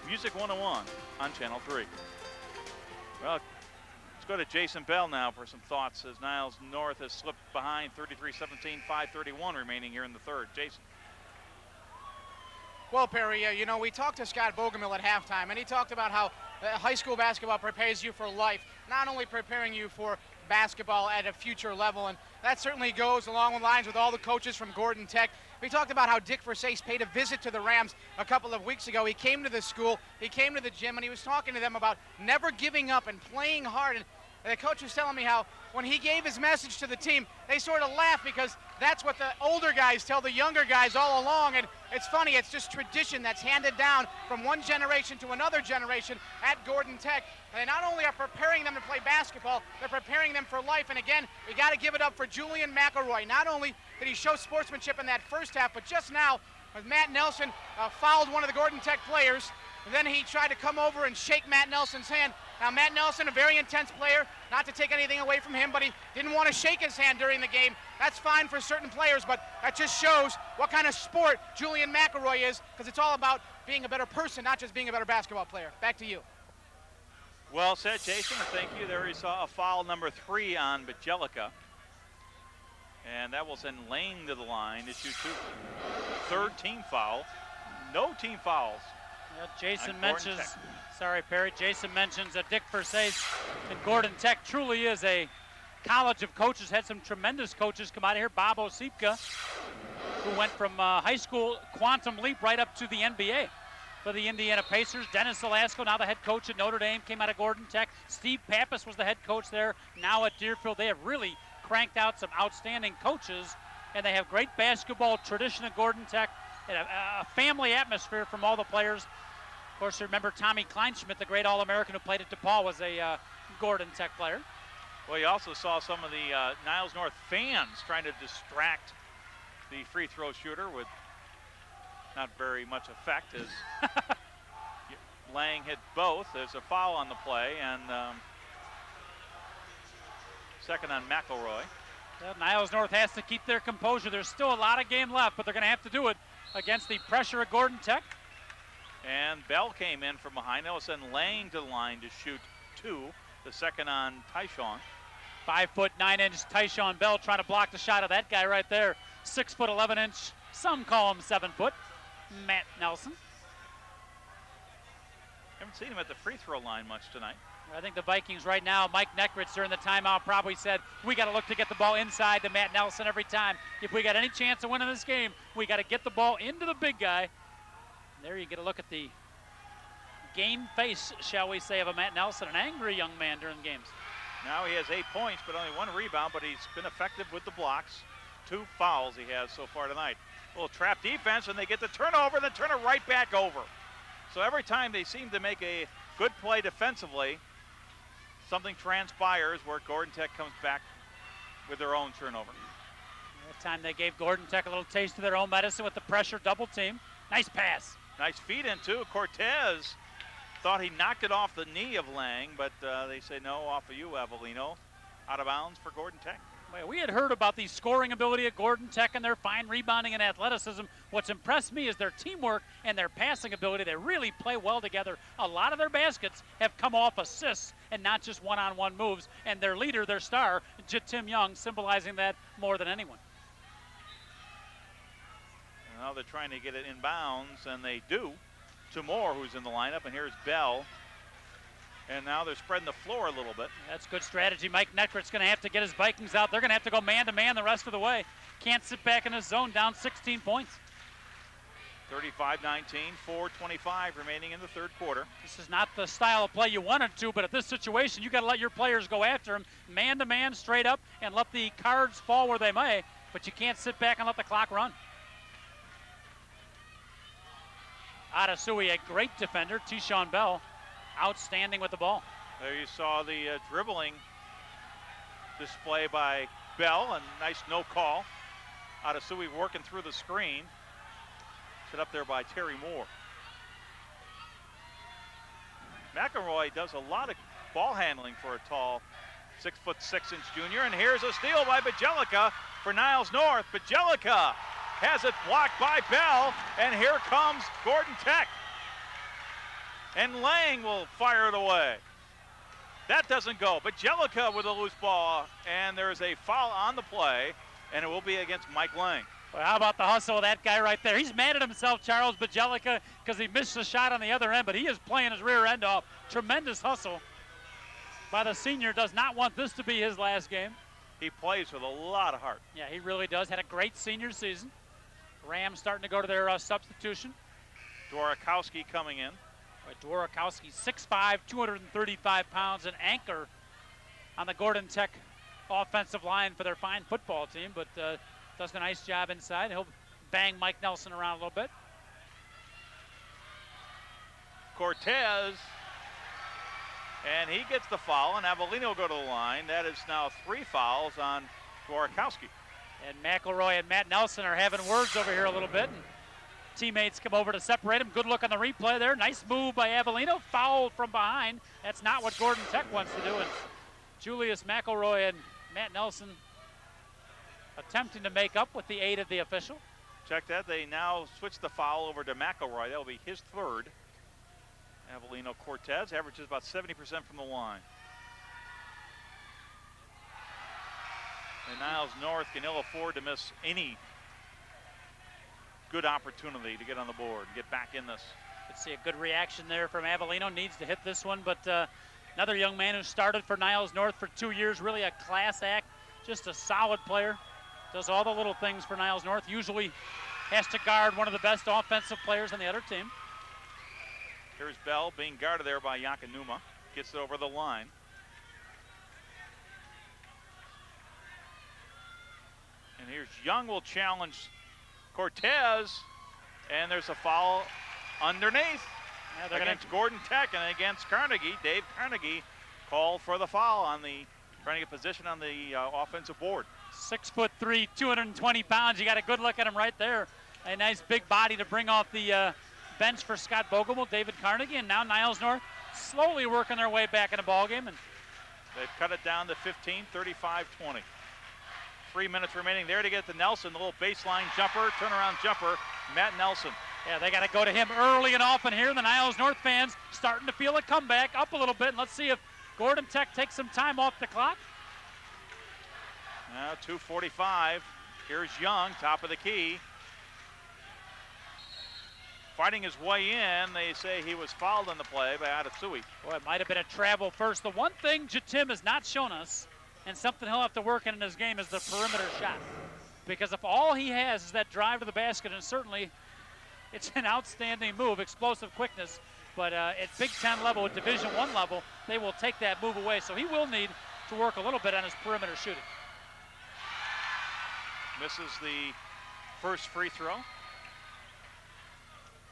Music 101 on Channel 3. Well, let's go to Jason Bell now for some thoughts as Niles North has slipped behind 33-17, 5:31 remaining here in the third. Jason. Well, Perry, you know, we talked to Scott Bogomil at halftime, and he talked about how high school basketball prepares you for life, not only preparing you for basketball at a future level, and that certainly goes along the lines with all the coaches from Gordon Tech. We talked about how Dick Versace paid a visit to the Rams a couple of weeks ago. He came to the school, he came to the gym, and he was talking to them about never giving up and playing hard. And the coach was telling me how when he gave his message to the team, they sort of laughed because that's what the older guys tell the younger guys all along. And it's funny, it's just tradition that's handed down from one generation to another generation at Gordon Tech. And they not only are preparing them to play basketball, they're preparing them for life. And again, we got to give it up for Julian McElroy. Not only did he show sportsmanship in that first half, but just now, when Matt Nelson fouled one of the Gordon Tech players, and then he tried to come over and shake Matt Nelson's hand. Now, Matt Nelson, a very intense player, not to take anything away from him, but he didn't want to shake his hand during the game. That's fine for certain players, but that just shows what kind of sport Julian McElroy is, because it's all about being a better person, not just being a better basketball player. Back to you. Well said, Jason, and thank you. There we saw a foul number 3 on Bajelica. And that will send Lane to the line to shoot 2. Third team foul. No team fouls. Yeah, Jason mentions, sorry, Perry, Jason mentions that Dick Versace and Gordon Tech truly is a college of coaches. Had some tremendous coaches come out of here. Bob Osipka, who went from high school quantum leap right up to the NBA for the Indiana Pacers. Dennis Velasco, now the head coach at Notre Dame, came out of Gordon Tech. Steve Pappas was the head coach there, now at Deerfield. They have really cranked out some outstanding coaches, and they have great basketball tradition at Gordon Tech and a family atmosphere from all the players. Of course, remember Tommy Kleinschmidt, the great All-American who played at DePaul, was a Gordon Tech player. Well, you also saw some of the Niles North fans trying to distract the free throw shooter with not very much effect as Lang hit both. There's a foul on the play, and second on McElroy. Well, Niles North has to keep their composure. There's still a lot of game left, but they're going to have to do it against the pressure of Gordon Tech. And Bell came in from behind. That will send Lang to the line to shoot 2. The second on Tyshawn. 5'9" Tyshawn Bell trying to block the shot of that guy right there. 6'11". Some call him 7 foot. Matt Nelson. Haven't seen him at the free throw line much tonight. I think the Vikings right now, Mike Neckritz during the timeout probably said, we got to look to get the ball inside to Matt Nelson every time. If we got any chance of winning this game, we got to get the ball into the big guy. There you get a look at the game face, shall we say, of a Matt Nelson, an angry young man during games. Now he has 8 points, but only 1 rebound, but he's been effective with the blocks. 2 fouls he has so far tonight. A little trap defense, and they get the turnover, then turn it right back over. So every time they seem to make a good play defensively, something transpires where Gordon Tech comes back with their own turnover. That time they gave Gordon Tech a little taste of their own medicine with the pressure double team. Nice pass. Nice feed in, too. Cortez thought he knocked it off the knee of Lang, but they say no, off of you, Avellino. out of bounds for Gordon Tech. Well, we had heard about the scoring ability of Gordon Tech and their fine rebounding and athleticism. What's impressed me is their teamwork and their passing ability. They really play well together. A lot of their baskets have come off assists and not just one-on-one moves. And their leader, their star, Tim Young, symbolizing that more than anyone. Now they're trying to get it in bounds, and they do. Two more who's in the lineup, and here's Bell. And now they're spreading the floor a little bit. That's good strategy. Mike Neckert's going to have to get his Vikings out. They're going to have to go man-to-man the rest of the way. Can't sit back in his zone, down 16 points. 35-19, 4:25 remaining in the third quarter. This is not the style of play you wanted to, but at this situation, you got to let your players go after him, man-to-man, straight up, and let the cards fall where they may, but you can't sit back and let the clock run. Adesui, a great defender. Tyshawn Bell, outstanding with the ball. There you saw the dribbling display by Bell, and nice no call. Adesui working through the screen. Set up there by Terry Moore. McElroy does a lot of ball handling for a tall 6'6" junior, and here's a steal by Bajelica for Niles North. Bajelica has it blocked by Bell, and here comes Gordon Tech. And Lang will fire it away. That doesn't go. Bajelica with a loose ball, and there's a foul on the play, and it will be against Mike Lang. Well, how about the hustle of that guy right there? He's mad at himself, Charles Bajelica, because he missed the shot on the other end, but he is playing his rear end off. Tremendous hustle by the senior. Does not want this to be his last game. He plays with a lot of heart. Yeah, he really does. Had a great senior season. Rams starting to go to their substitution. Dworakowski coming in. Dworakowski, 6'5", 235 pounds, an anchor on the Gordon Tech offensive line for their fine football team, but does a nice job inside. He'll bang Mike Nelson around a little bit. Cortez, and he gets the foul, and Avellino will go to the line. That is now 3 fouls on Dworakowski. And McElroy and Matt Nelson are having words over here a little bit. And teammates come over to separate him. Good look on the replay there. Nice move by Avellino. Fouled from behind. That's not what Gordon Tech wants to do. And Julius McElroy and Matt Nelson attempting to make up with the aid of the official. Check that. They now switch the foul over to McElroy. That will be his third. Avellino Cortez averages about 70% from the line. And Niles North can ill afford to miss any good opportunity to get on the board, get back in this. Let's see a good reaction there from Avellino. Needs to hit this one, but another young man who started for Niles North for 2 years, really a class act, just a solid player. Does all the little things for Niles North. Usually has to guard one of the best offensive players on the other team. Here's Bell being guarded there by Yakanuma. Gets it over the line. And here's Young will challenge Cortez, and there's a foul underneath against Gordon Tech and against Carnegie. Dave Carnegie called for the foul on the trying to get position on the offensive board. 6'3", 220 pounds. You got a good look at him right there. A nice big body to bring off the bench for Scott Bogemel, David Carnegie, and now Niles North slowly working their way back in the ballgame. And they've cut it down to 15, 35-20. 3 minutes remaining there to get to Nelson, the little baseline jumper, turnaround jumper, Matt Nelson. Yeah, they got to go to him early and often here. The Niles North fans starting to feel a comeback up a little bit. And let's see if Gordon Tech takes some time off the clock. Now 2:45. Here's Young, top of the key. Fighting his way in. They say he was fouled on the play by Adesui. Boy, it might have been a travel first. The one thing Jatim has not shown us, and something he'll have to work in his game, is the perimeter shot. Because if all he has is that drive to the basket, and certainly it's an outstanding move, explosive quickness, but at Big Ten level, at Division I level, they will take that move away. So he will need to work a little bit on his perimeter shooting. Misses the first free throw.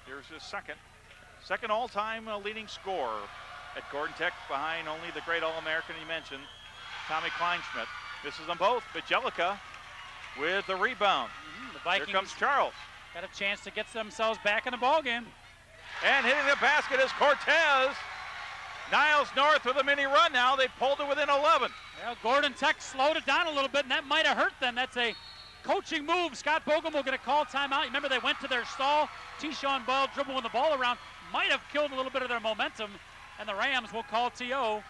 Here's his second. Second all-time leading scorer at Gordon Tech, behind only the great All-American he mentioned, Tommy Kleinschmidt. Misses them both. Bajelica with the rebound. The Vikings, here comes Charles. Got a chance to get themselves back in the ballgame. And hitting the basket is Cortez. Niles North with a mini run now. They pulled it within 11. Well, Gordon Tech slowed it down a little bit, and that might have hurt them. That's a coaching move. Scott Bogan will get a call timeout. Remember, they went to their stall. T-Shawn Bell dribbling the ball around. Might have killed a little bit of their momentum, and the Rams will call T.O.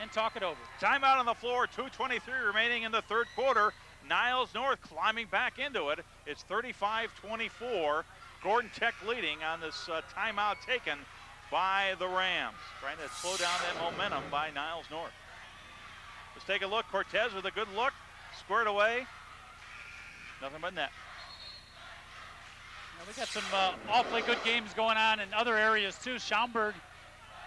and talk it over. Timeout on the floor, 2:23 remaining in the third quarter. Niles North climbing back into it. It's 35-24. Gordon Tech leading on this timeout taken by the Rams. Trying to slow down that momentum by Niles North. Let's take a look. Cortez with a good look. Squared away. Nothing but net. Now we got some awfully good games going on in other areas too. Schaumburg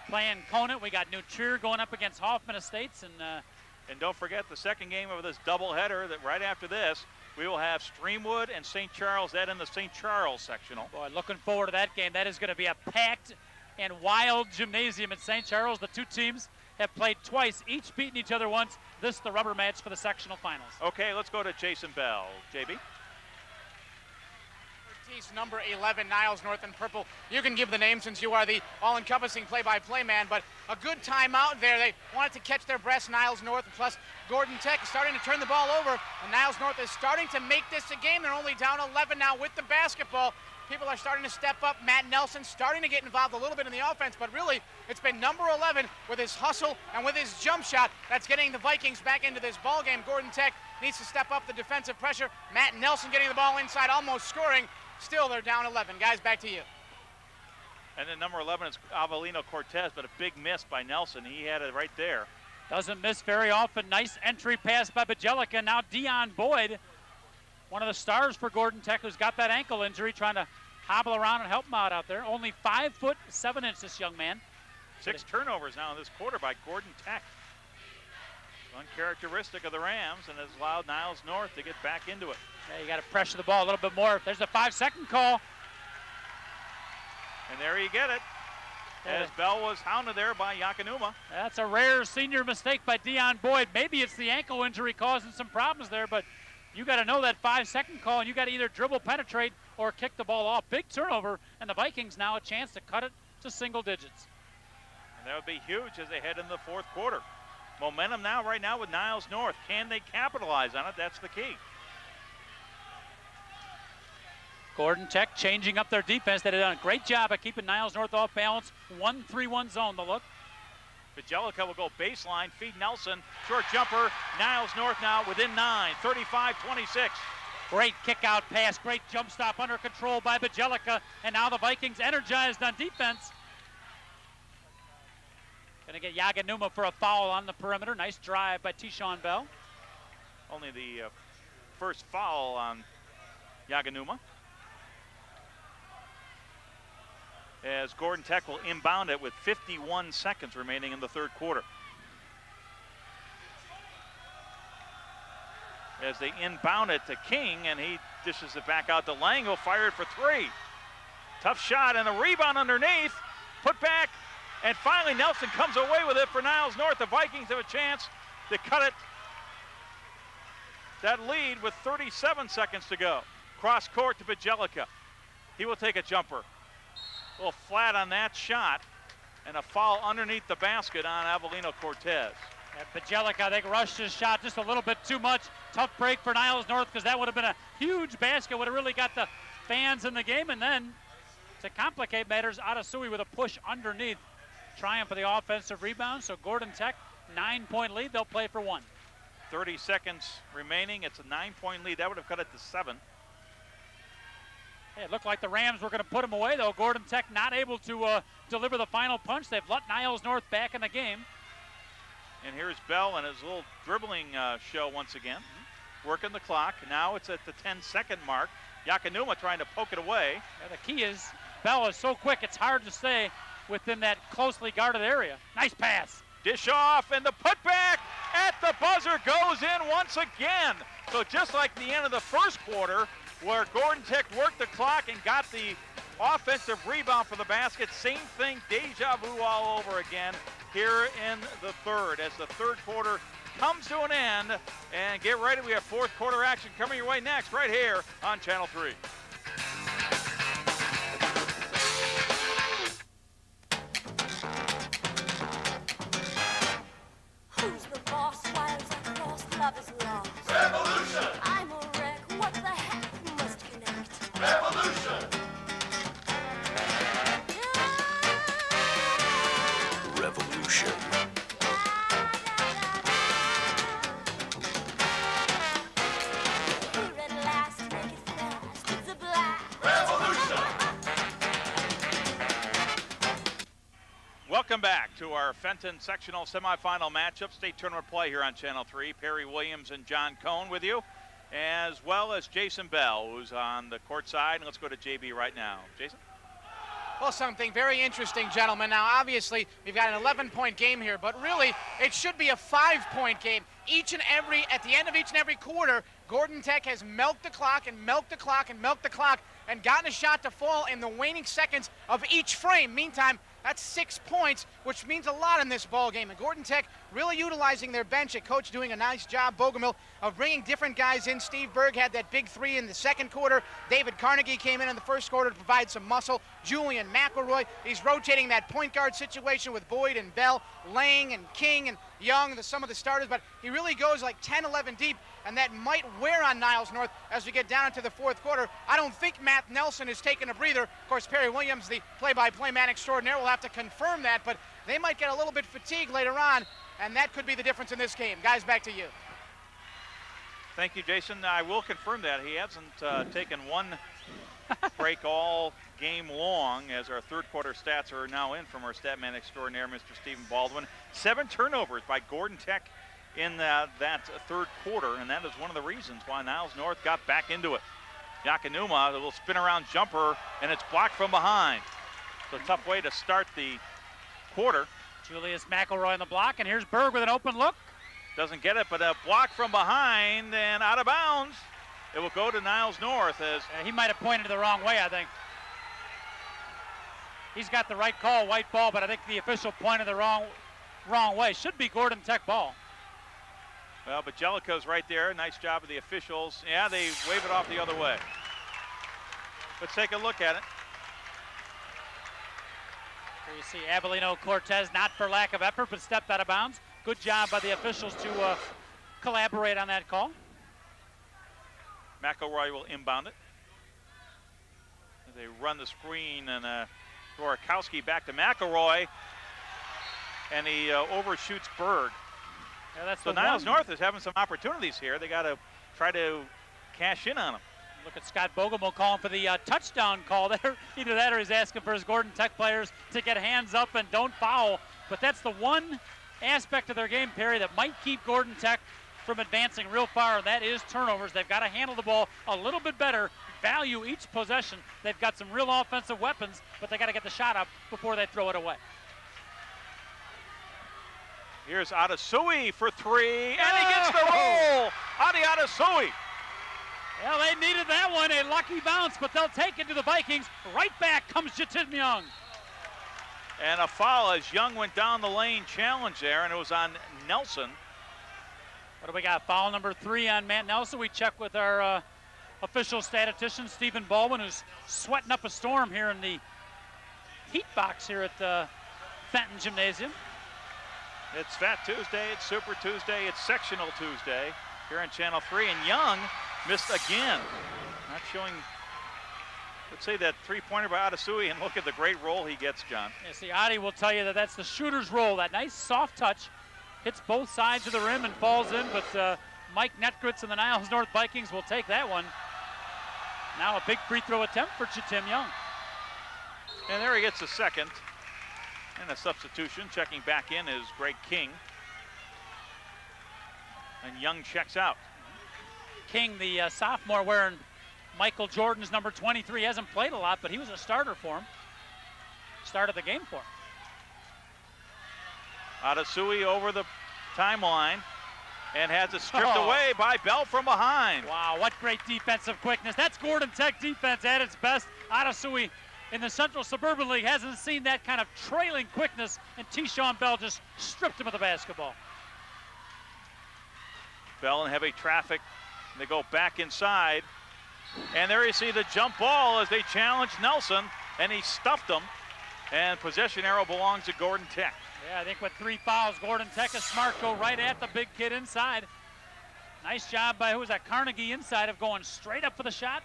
playing Conant. We got New Trier going up against Hoffman Estates. And don't forget the second game of this doubleheader that right after this, we will have Streamwood and St. Charles, that in the St. Charles sectional. Boy, looking forward to that game. That is going to be a packed and wild gymnasium in St. Charles. The two teams have played twice, each beaten each other once. This is the rubber match for the sectional finals. Okay, let's go to Jason Bell. JB? Number 11, Niles North in purple. You can give the name since you are the all-encompassing play-by-play man, but a good timeout there. They wanted to catch their breath, Niles North, plus Gordon Tech is starting to turn the ball over, and Niles North is starting to make this a game. They're only down 11 now with the basketball. People are starting to step up. Matt Nelson starting to get involved a little bit in the offense, but really it's been number 11 with his hustle and with his jump shot that's getting the Vikings back into this ball game. Gordon Tech needs to step up the defensive pressure. Matt Nelson getting the ball inside, almost scoring. Still, they're down 11. Guys, back to you. And then number 11 is Avelino Cortez, but a big miss by Nelson. He had it right there. Doesn't miss very often. Nice entry pass by Bajelica. Now Dion Boyd, one of the stars for Gordon Tech, who's got that ankle injury, trying to hobble around and help him out there. Only 5'7", this young man. 6 turnovers now in this quarter by Gordon Tech. Uncharacteristic of the Rams, and has allowed Niles North to get back into it. Yeah, you got to pressure the ball a little bit more. There's a 5-second call. And there you get it. As Bell was hounded there by Yakanuma. That's a rare senior mistake by Dion Boyd. Maybe it's the ankle injury causing some problems there, but you got to know that 5-second call, and you got to either dribble, penetrate, or kick the ball off. Big turnover, and the Vikings now a chance to cut it to single digits. And that would be huge as they head into the fourth quarter. Momentum now, right now, with Niles North. Can they capitalize on it? That's the key. Gordon Tech changing up their defense. They've done a great job of keeping Niles North off balance. 1-3-1 zone, the look. Bajelica will go baseline, feed Nelson. Short jumper. Niles North now within 9, 35-26. Great kick out pass, great jump stop under control by Bajelica. And now the Vikings energized on defense. Gonna get Yaganuma for a foul on the perimeter. Nice drive by T-Shawn Bell. Only the first foul on Yaganuma. As Gordon Tech will inbound it with 51 seconds remaining in the third quarter. As they inbound it to King, and he dishes it back out to Lang, who'll fire it for 3. Tough shot, and a rebound underneath. Put back, and finally Nelson comes away with it for Niles North. The Vikings have a chance to cut it, that lead, with 37 seconds to go. Cross court to Bajelica. He will take a jumper. A little flat on that shot, and a foul underneath the basket on Avelino Cortez. Bajelica, I think, rushed his shot just a little bit too much. Tough break for Niles North, because that would have been a huge basket, would have really got the fans in the game. And then, to complicate matters, Adesui with a push underneath. Triumph for the offensive rebound. So Gordon Tech, 9-point lead. They'll play for 1. 30 seconds remaining. It's a 9-point lead. That would have cut it to 7. Hey, it looked like the Rams were going to put him away, though. Gordon Tech not able to deliver the final punch. They've let Niles North back in the game. And here's Bell and his little dribbling show once again. Working the clock. Now it's at the 10-second mark. Yakanuma trying to poke it away. Yeah, the key is Bell is so quick, it's hard to stay within that closely guarded area. Nice pass. Dish off, and the putback at the buzzer goes in once again. So just like the end of the first quarter, where Gordon Tech worked the clock and got the offensive rebound for the basket, same thing, deja vu all over again here in the third, as the third quarter comes to an end. And get ready, we have fourth quarter action coming your way next, right here on Channel 3. Who's the boss while Welcome back to our Fenton sectional semifinal matchup, state tournament play here on Channel 3. Perry Williams and John Cohn with you, as well as Jason Bell, who's on the court side. And let's go to JB right now. Jason? Well, something very interesting, gentlemen. Now, obviously, we've got an 11-point game here, but really, it should be a 5-point game. At the end of each and every quarter, Gordon Tech has milked the clock and milked the clock and milked the clock and gotten a shot to fall in the waning seconds of each frame. Meantime, that's 6 points, which means a lot in this ball game. And Gordon Tech really utilizing their bench. A coach doing a nice job, Bogomil, of bringing different guys in. Steve Berg had that big 3 in the second quarter. David Carnegie came in the first quarter to provide some muscle. Julian McElroy, he's rotating that point guard situation with Boyd and Bell, Lang and King and Young, some of the starters, but he really goes like 10, 11 deep, and that might wear on Niles North as we get down into the fourth quarter. I don't think Matt Nelson is taking a breather. Of course, Perry Williams, the play-by-play man extraordinaire, will have to confirm that, but they might get a little bit fatigued later on, and that could be the difference in this game. Guys, back to you. Thank you, Jason. I will confirm that. He hasn't taken one break all game long, as our third quarter stats are now in from our stat man extraordinaire, Mr. Stephen Baldwin. 7 turnovers by Gordon Tech in that third quarter, and that is one of the reasons why Niles North got back into it. Yakanuma, a little spin around jumper, and it's blocked from behind. It's a tough way to start the quarter. Julius McElroy on the block, and here's Berg with an open look. Doesn't get it, but a block from behind and out of bounds. It will go to Niles North as he might have pointed the wrong way, I think. He's got the right call, white ball, but I think the official pointed the wrong way. Should be Gordon Tech ball. Well, but Jellicoe's right there. Nice job of the officials. Yeah, they wave it off the other way. Let's take a look at it. Here you see Abelino Cortez, not for lack of effort, but stepped out of bounds. Good job by the officials to collaborate on that call. McElroy will inbound it. They run the screen, and Dworakowski back to McElroy, and he overshoots Berg. Yeah, that's so Niles North is having some opportunities here. They got to try to cash in on them. Look at Scott Bogomil calling for the touchdown call there. Either that or he's asking for his Gordon Tech players to get hands up and don't foul. But that's the one aspect of their game, Perry, that might keep Gordon Tech from advancing real far, and that is turnovers. They've got to handle the ball a little bit better, value each possession. They've got some real offensive weapons, but they got to get the shot up before they throw it away. Here's Adesui for 3, and he gets the roll. Adi Adesui. Well, they needed that one, a lucky bounce, but they'll take it to the Vikings. Right back comes Jatim Young. And a foul as Young went down the lane challenge there, and it was on Nelson. What do we got? Foul number 3 on Matt Nelson. We check with our official statistician, Stephen Baldwin, who's sweating up a storm here in the heat box here at the Fenton Gymnasium. It's Fat Tuesday, it's Super Tuesday, it's Sectional Tuesday here on Channel 3, and Young missed again. Not showing, let's say that 3-pointer by Adesui, and look at the great roll he gets, John. Yeah, see, Adi will tell you that that's the shooter's roll, that nice soft touch. Hits both sides of the rim and falls in, but Mike Netgritz and the Niles North Vikings will take that one. Now a big free throw attempt for Jatim Young. And there he gets the second. And a substitution. Checking back in is Greg King. And Young checks out. King, the sophomore, wearing Michael Jordan's number 23. He hasn't played a lot, but he was a starter for him. Started the game for him. Adesui over the timeline and has it stripped away by Bell from behind. Wow, what great defensive quickness. That's Gordon Tech defense at its best. Adesui in the Central Suburban League hasn't seen that kind of trailing quickness, and T-Shawn Bell just stripped him of the basketball. Bell in heavy traffic. They go back inside. And there you see the jump ball as they challenge Nelson, and he stuffed him. And possession arrow belongs to Gordon Tech. Yeah, I think with 3 fouls, Gordon Tech is smart, go right at the big kid inside. Nice job by, who was that, Carnegie inside, of going straight up for the shot.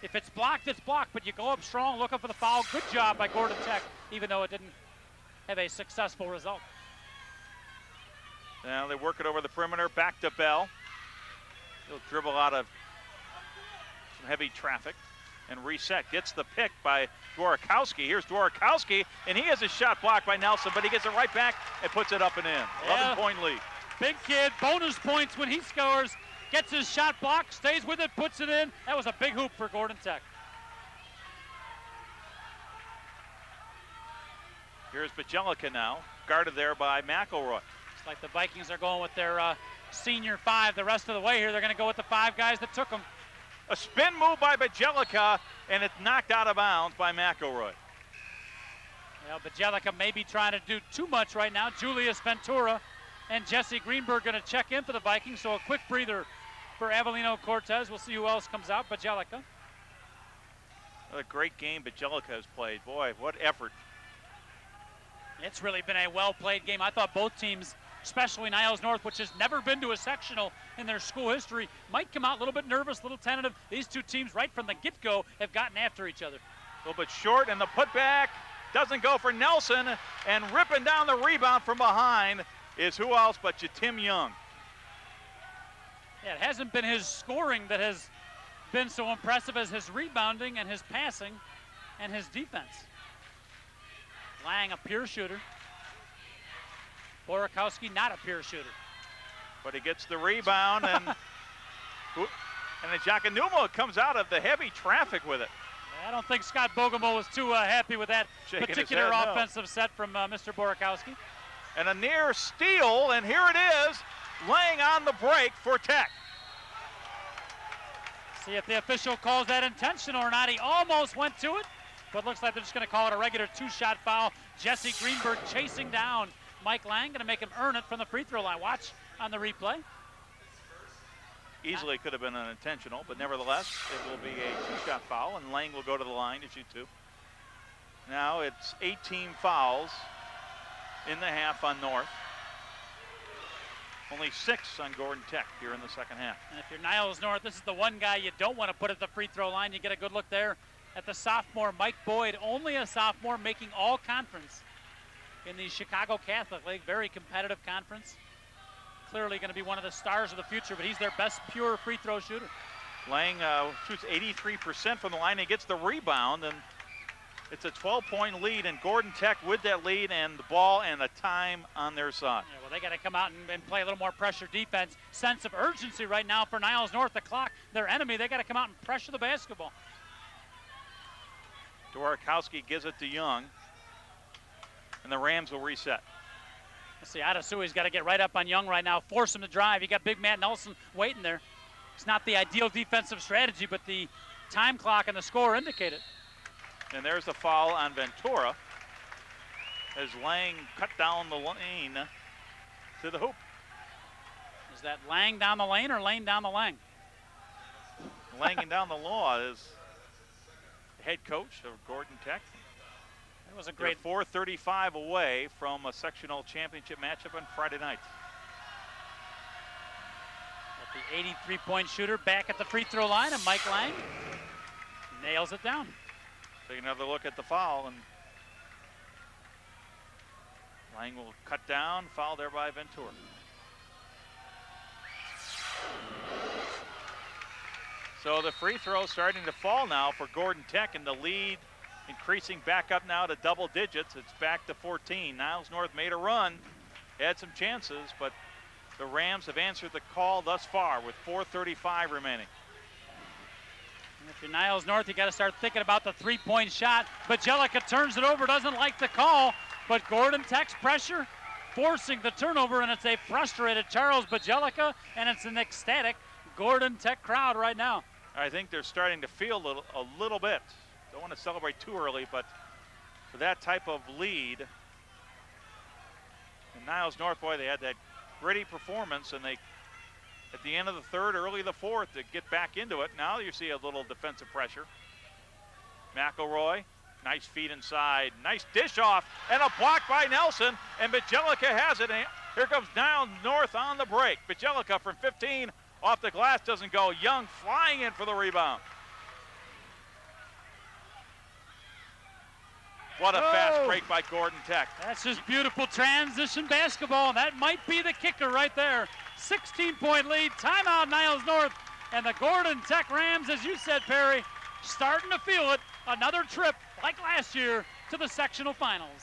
If it's blocked, it's blocked, but you go up strong, look up for the foul. Good job by Gordon Tech, even though it didn't have a successful result. Now they work it over the perimeter, back to Bell. He'll dribble out of some heavy traffic. and reset. Gets the pick by Dworkowski. Here's Dworkowski, and he has a shot blocked by Nelson, but he gets it right back and puts it up and in. 11-point lead. Big kid, bonus points when he scores. Gets his shot blocked, stays with it, puts it in. That was a big hoop for Gordon Tech. Here's Bajelica now, guarded there by McElroy. It's like the Vikings are going with their senior 5 the rest of the way here. They're going to go with the 5 guys that took them. A spin move by Bajelica, and it's knocked out of bounds by McElroy. Well, Bajelica may be trying to do too much right now. Julius Ventura and Jesse Greenberg going to check in for the Vikings, so a quick breather for Avelino Cortez. We'll see who else comes out. Bajelica. What a great game Bajelica has played. Boy, what effort. It's really been a well-played game. I thought both teams, especially Niles North, which has never been to a sectional in their school history, might come out a little bit nervous, a little tentative. These two teams, right from the get-go, have gotten after each other. A little bit short, and the putback doesn't go for Nelson, and ripping down the rebound from behind is who else but Tim Young. Yeah, it hasn't been his scoring that has been so impressive as his rebounding and his passing and his defense. Lang, a pure shooter. Borikowski, not a pure shooter. But he gets the rebound, and then Jakanuma comes out of the heavy traffic with it. I don't think Scott Bogemo was too happy with that particular offensive set from Mr. Borikowski. And a near steal, and here it is, Lang on the break for Tech. See if the official calls that intentional or not. He almost went to it, but looks like they're just going to call it a regular 2-shot foul. Jesse Greenberg chasing down Mike Lang, going to make him earn it from the free throw line. Watch on the replay. Easily could have been unintentional, but nevertheless, it will be a 2-shot foul, and Lang will go to the line to shoot 2. Now it's 18 fouls in the half on North. Only 6 on Gordon Tech here in the second half. And if you're Niles North, this is the one guy you don't want to put at the free throw line. You get a good look there at the sophomore Mike Boyd, only a sophomore, making all conference in the Chicago Catholic League. Very competitive conference. Clearly going to be one of the stars of the future, but he's their best pure free throw shooter. Lang shoots 83% from the line. He gets the rebound, and it's a 12-point lead, and Gordon Tech with that lead and the ball and the time on their side. Yeah, well, they got to come out and play a little more pressure defense. Sense of urgency right now for Niles North. The clock, their enemy, they got to come out and pressure the basketball. Dworkowski gives it to Young, and the Rams will reset. Let's see, Adasui's got to get right up on Young right now, force him to drive. You got big Matt Nelson waiting there. It's not the ideal defensive strategy, but the time clock and the score indicate it. And there's the foul on Ventura as Lang cut down the lane to the hoop. Is that Lang down the lane or Lane down the Lang? Langing down the law is head coach of Gordon Tech. It was a great. They're 4:35 away from a sectional championship matchup on Friday night. The 83-point shooter back at the free throw line, and Mike Lang nails it down. Take another look at the foul, and Lang will cut down, foul there by Ventura. So the free throw starting to fall now for Gordon Tech, and the lead increasing back up now to double digits. It's back to 14. Niles North made a run, had some chances, but the Rams have answered the call thus far with 4:35 remaining. If you're Niles North, you got to start thinking about the three-point shot. Bajelica turns it over, doesn't like the call, but Gordon Tech's pressure forcing the turnover, and it's a frustrated Charles Bajelica, and it's an ecstatic Gordon Tech crowd right now. I think they're starting to feel a little bit. Don't want to celebrate too early, but for that type of lead, and Niles North, boy, they had that gritty performance, and they, at the end of the third, early the fourth, to get back into it. Now you see a little defensive pressure. McElroy, nice feed inside, nice dish off, and a block by Nelson, and Bajelica has it. Here comes Niles North on the break. Bajelica from 15, off the glass, doesn't go. Young flying in for the rebound. What a fast break by Gordon Tech. That's just beautiful transition basketball. That might be the kicker right there. 16-point lead, timeout Niles North, and the Gordon Tech Rams, as you said, Perry, starting to feel it. Another trip, like last year, to the sectional finals.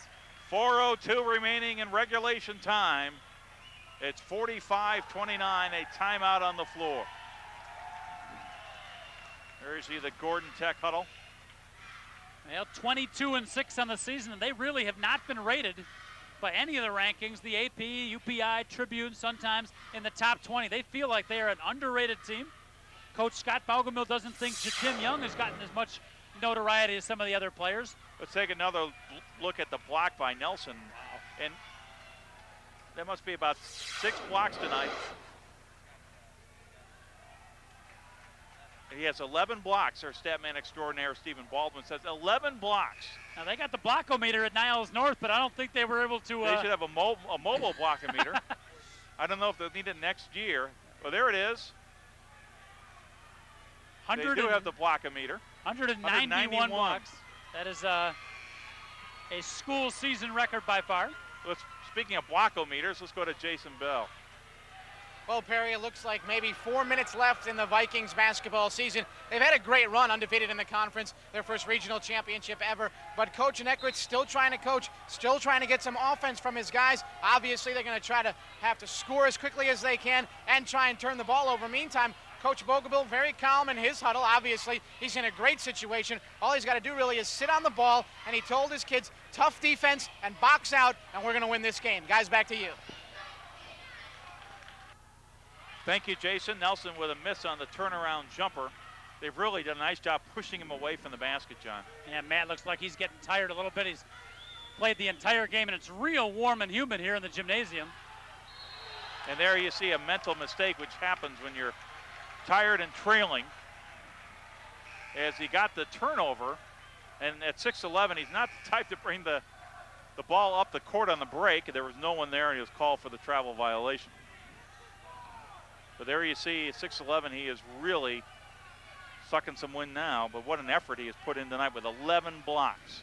4:02 remaining in regulation time. It's 45-29, a timeout on the floor. There you see the Gordon Tech huddle. Well, 22-6 on the season, and they really have not been rated by any of the rankings, the AP, UPI, Tribune, sometimes in the top 20. They feel like they are an underrated team. Coach Scott Bogomil doesn't think Tim Young has gotten as much notoriety as some of the other players. Let's take another look at the block by Nelson. Wow. And there must be about 6 blocks tonight. He has 11 blocks. Our statman extraordinaire, Stephen Baldwin, says 11 blocks. Now, they got the blockometer at Niles North, but I don't think they were able to... They should have a mobile blockometer. I don't know if they'll need it next year. Well, there it is. They do have the blockometer. 191 blocks. That is a school season record by far. Speaking of blockometers, let's go to Jason Bell. Well, Perry, it looks like maybe 4 minutes left in the Vikings basketball season. They've had a great run, undefeated in the conference, their first regional championship ever. But Coach Neckrich still trying to coach, still trying to get some offense from his guys. Obviously, they're going to try to have to score as quickly as they can and try and turn the ball over. Meantime, Coach Bogomil very calm in his huddle. Obviously, he's in a great situation. All he's got to do really is sit on the ball, and he told his kids, tough defense and box out, and we're going to win this game. Guys, back to you. Thank you, Jason. Nelson with a miss on the turnaround jumper. They've really done a nice job pushing him away from the basket, John. Yeah, Matt looks like he's getting tired a little bit. He's played the entire game, and it's real warm and humid here in the gymnasium. And there you see a mental mistake, which happens when you're tired and trailing. As he got the turnover, and at 6'11", he's not the type to bring the ball up the court on the break. There was no one there, and he was called for the travel violation. But there you see, at 6'11", he is really sucking some wind now, but what an effort he has put in tonight with 11 blocks.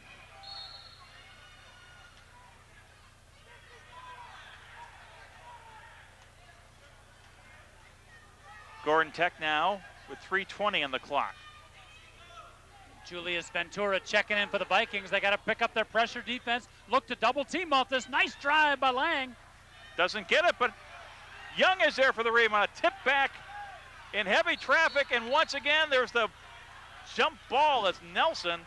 Gordon Tech now with 3:20 on the clock. Julius Ventura checking in for the Vikings. They got to pick up their pressure defense. Look to double team off this. Nice drive by Lang. Doesn't get it, but Young is there for the rebound. A tip back in heavy traffic, and once again, there's the jump ball as Nelson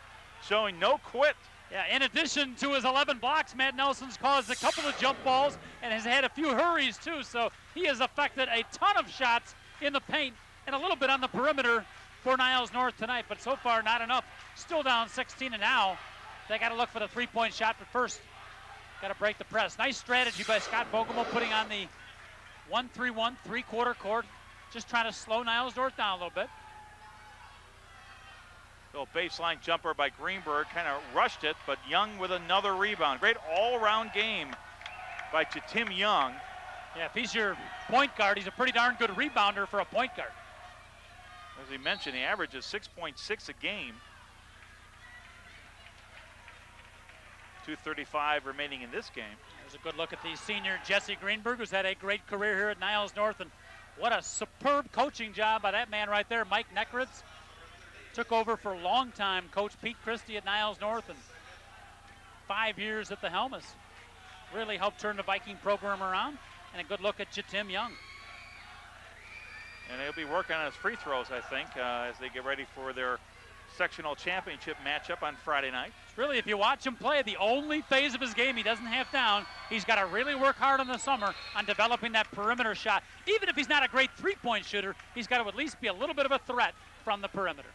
showing no quit. Yeah, in addition to his 11 blocks, Matt Nelson's caused a couple of jump balls and has had a few hurries too, so he has affected a ton of shots in the paint and a little bit on the perimeter for Niles North tonight, but so far not enough. Still down 16, and now they got to look for the three-point shot, but first got to break the press. Nice strategy by Scott Bogomil, putting on the 1-3-1 three-quarter court, just trying to slow Niles North down a little bit. Little baseline jumper by Greenberg, kind of rushed it, but Young with another rebound. Great all-around game by Tim Young. Yeah, if he's your point guard, he's a pretty darn good rebounder for a point guard. As he mentioned, he averages 6.6 a game. 2:35 remaining in this game. There's a good look at the senior Jesse Greenberg, who's had a great career here at Niles North, and what a superb coaching job by that man right there, Mike Neckritz. Took over for longtime Coach Pete Christie at Niles North, and 5 years at the helm has really helped turn the Viking program around. And a good look at Tim Young. And he'll be working on his free throws, I think, as they get ready for their sectional championship matchup on Friday night. It's really, if you watch him play, the only phase of his game he doesn't have down. He's got to really work hard in the summer on developing that perimeter shot. Even if he's not a great three-point shooter, he's got to at least be a little bit of a threat from the perimeter.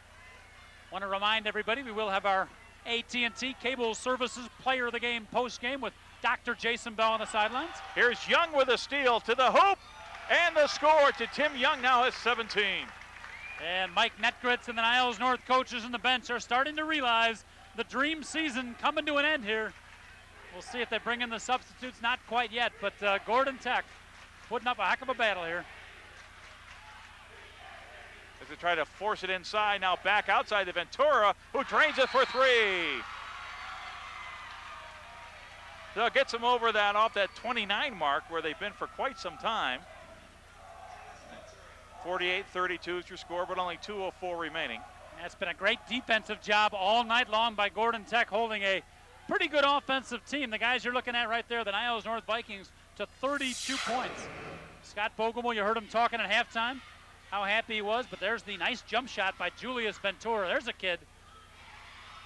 Want to remind everybody, we will have our AT&T Cable Services Player of the Game post-game with Dr. Jason Bell on the sidelines. Here's Young with a steal to the hoop, and the score to Tim Young now has 17. And Mike Neckritz and the Niles North coaches on the bench are starting to realize the dream season coming to an end here. We'll see if they bring in the substitutes, not quite yet, but Gordon Tech putting up a heck of a battle here. As they try to force it inside, now back outside to Ventura, who drains it for three. So it gets them over that, off that 29 mark where they've been for quite some time. 48-32 is your score, but only 2:04 remaining. That's been a great defensive job all night long by Gordon Tech, holding a pretty good offensive team. The guys you're looking at right there, the Niles North Vikings, to 32 points. Scott Bogelmo, you heard him talking at halftime, how happy he was, but there's the nice jump shot by Julius Ventura. There's a kid.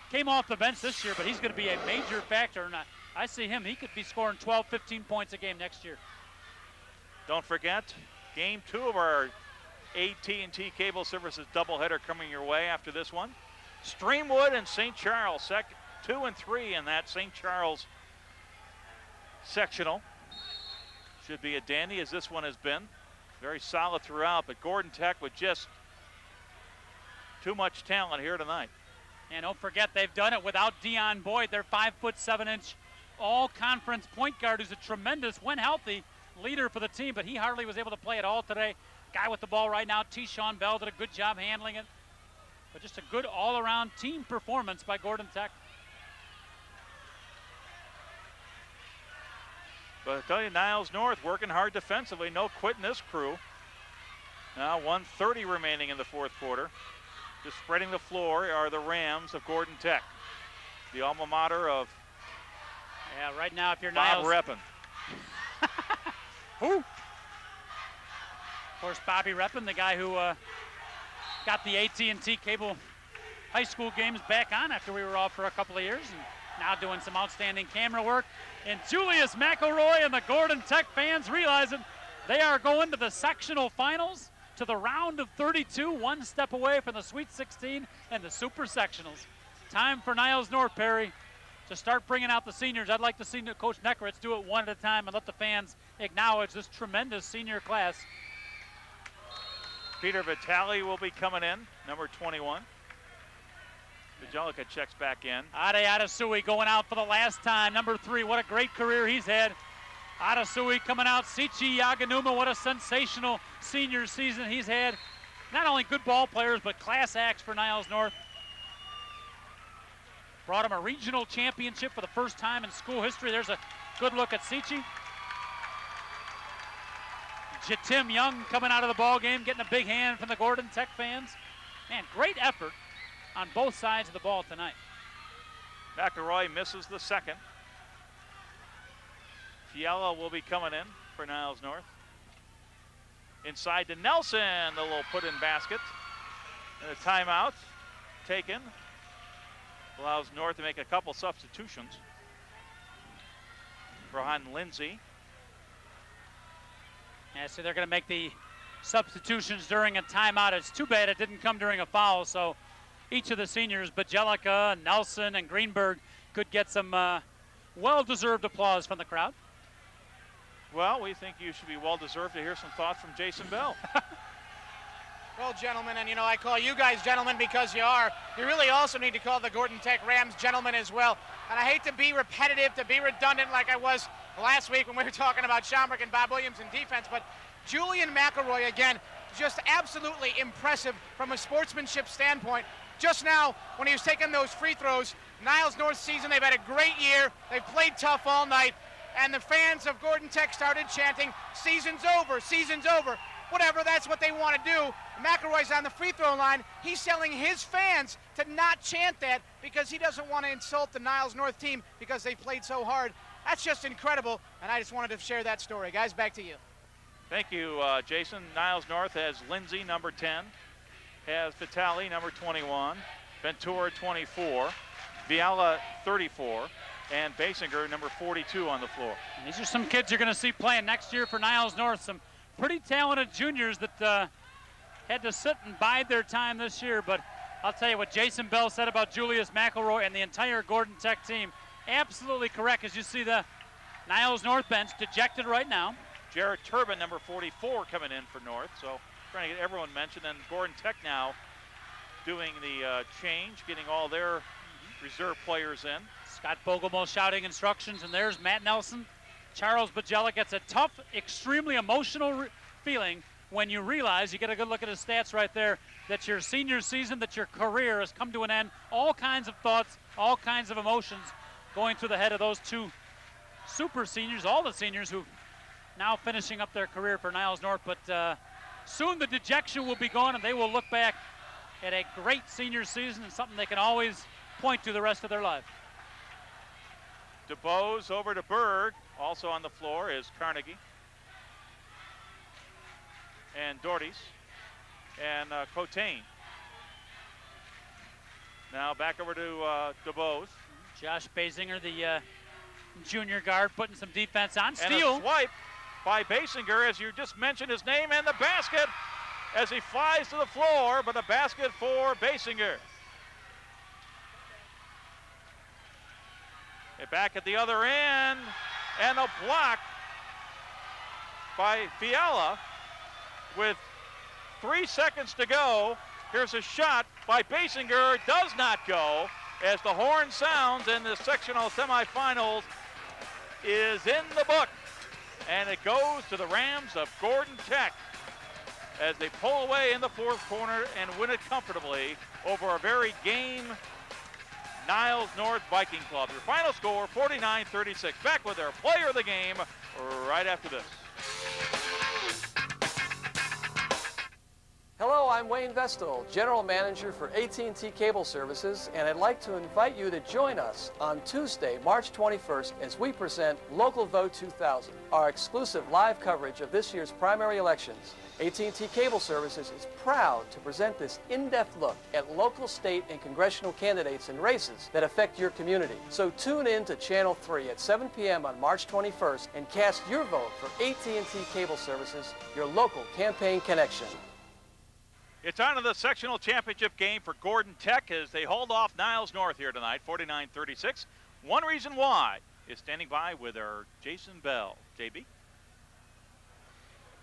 Came off the bench this year, but he's going to be a major factor. And I see him, he could be scoring 12, 15 points a game next year. Don't forget, game 2 of our AT&T Cable Services doubleheader coming your way after this one. Streamwood and St. Charles, 2 and 3 in that St. Charles sectional. Should be a dandy as this one has been. Very solid throughout, but Gordon Tech with just too much talent here tonight. And don't forget, they've done it without Deion Boyd, their 5'7" all-conference point guard who's a tremendous, when healthy, leader for the team, but he hardly was able to play at all today. Guy with the ball right now, T-Shawn Bell, did a good job handling it. But just a good all-around team performance by Gordon Tech. But I tell you, Niles North working hard defensively, no quitting this crew. Now 1:30 remaining in the fourth quarter. Just spreading the floor are the Rams of Gordon Tech, the alma mater of right now if you're Bob Niles. Reppin. Who? Of course, Bobby Reppin, the guy who got the AT&T Cable high school games back on after we were off for a couple of years, and now doing some outstanding camera work. And Julius McElroy and the Gordon Tech fans realizing they are going to the sectional finals, to the round of 32, one step away from the Sweet 16 and the Super Sectionals. Time for Niles North, Perry, to start bringing out the seniors. I'd like to see Coach Neckeritz do it one at a time and let the fans acknowledge this tremendous senior class. Peter Vitale will be coming in, number 21. Angelica checks back in. Ade Adesui going out for the last time, number 3. What a great career he's had. Adesui coming out. Sichi Yaganuma, what a sensational senior season he's had. Not only good ball players, but class acts for Niles North. Brought him a regional championship for the first time in school history. There's a good look at Sichi. Jatim Young coming out of the ball game, getting a big hand from the Gordon Tech fans. Man, great effort on both sides of the ball tonight. McElroy misses the second. Fiala will be coming in for Niles North. Inside to Nelson, the little put-in basket. And a timeout taken. Allows North to make a couple substitutions. Rohan Lindsay. Yeah, so they're going to make the substitutions during a timeout. It's too bad it didn't come during a foul, so each of the seniors, Bajelica, Nelson, and Greenberg, could get some well-deserved applause from the crowd. Well, we think you should be well-deserved to hear some thoughts from Jason Bell. Well, gentlemen, and I call you guys gentlemen because you are. You really also need to call the Gordon Tech Rams gentlemen as well. And I hate to be repetitive, to be redundant like I was last week when we were talking about Schomburg and Bob Williams in defense, but Julian McElroy, again, just absolutely impressive from a sportsmanship standpoint. Just now, when he was taking those free throws, Niles North season, they've had a great year. They've played tough all night, and the fans of Gordon Tech started chanting, "Season's over, season's over." Whatever, that's what they want to do. McElroy's on the free throw line. He's telling his fans to not chant that because he doesn't want to insult the Niles North team because they played so hard. That's just incredible, and I just wanted to share that story. Guys, back to you. Thank you, Jason. Niles North has Lindsay, number 10, has Vitale, number 21, Ventura, 24, Viala, 34, and Basinger, number 42 on the floor. And these are some kids you're going to see playing next year for Niles North, some pretty talented juniors that had to sit and bide their time this year, but I'll tell you what Jason Bell said about Julius McElroy and the entire Gordon Tech team, absolutely correct, as you see the Niles North bench dejected right now. Jarrett Turbin, number 44, coming in for North, so trying to get everyone mentioned, and Gordon Tech now doing the change, getting all their reserve players in. Scott Bogelmo shouting instructions, and there's Matt Nelson. Charles Bajelic gets a tough, extremely emotional feeling when you realize, you get a good look at his stats right there, that your senior season, that your career has come to an end. All kinds of thoughts, all kinds of emotions going through the head of those two super seniors, all the seniors who now finishing up their career for Niles North. But soon the dejection will be gone, and they will look back had a great senior season and something they can always point to the rest of their life. DeBose over to Berg. Also on the floor is Carnegie and Doherty's and Cotain. Now back over to DeBose. Josh Basinger, the junior guard, putting some defense on. And Steal. a swipe by Basinger, as you just mentioned his name, and the basket as he flies to the floor, but a basket for Basinger. And back at the other end, and a block by Fiala with 3 seconds to go. Here's a shot by Basinger, does not go, as the horn sounds and the sectional semifinals is in the book. And it goes to the Rams of Gordon Tech as they pull away in the fourth quarter and win it comfortably over a very game Niles North Viking Club. Your final score, 49-36. Back with their player of the game right after this. Hello, I'm Wayne Vestal, General Manager for AT&T Cable Services, and I'd like to invite you to join us on Tuesday, March 21st, as we present Local Vote 2000, our exclusive live coverage of this year's primary elections. AT&T Cable Services is proud to present this in-depth look at local, state, and congressional candidates and races that affect your community. So tune in to Channel 3 at 7 p.m. on March 21st and cast your vote for AT&T Cable Services, your local campaign connection. It's on to the sectional championship game for Gordon Tech as they hold off Niles North here tonight, 49-36. One reason why is standing by with our Jason Bell. JB?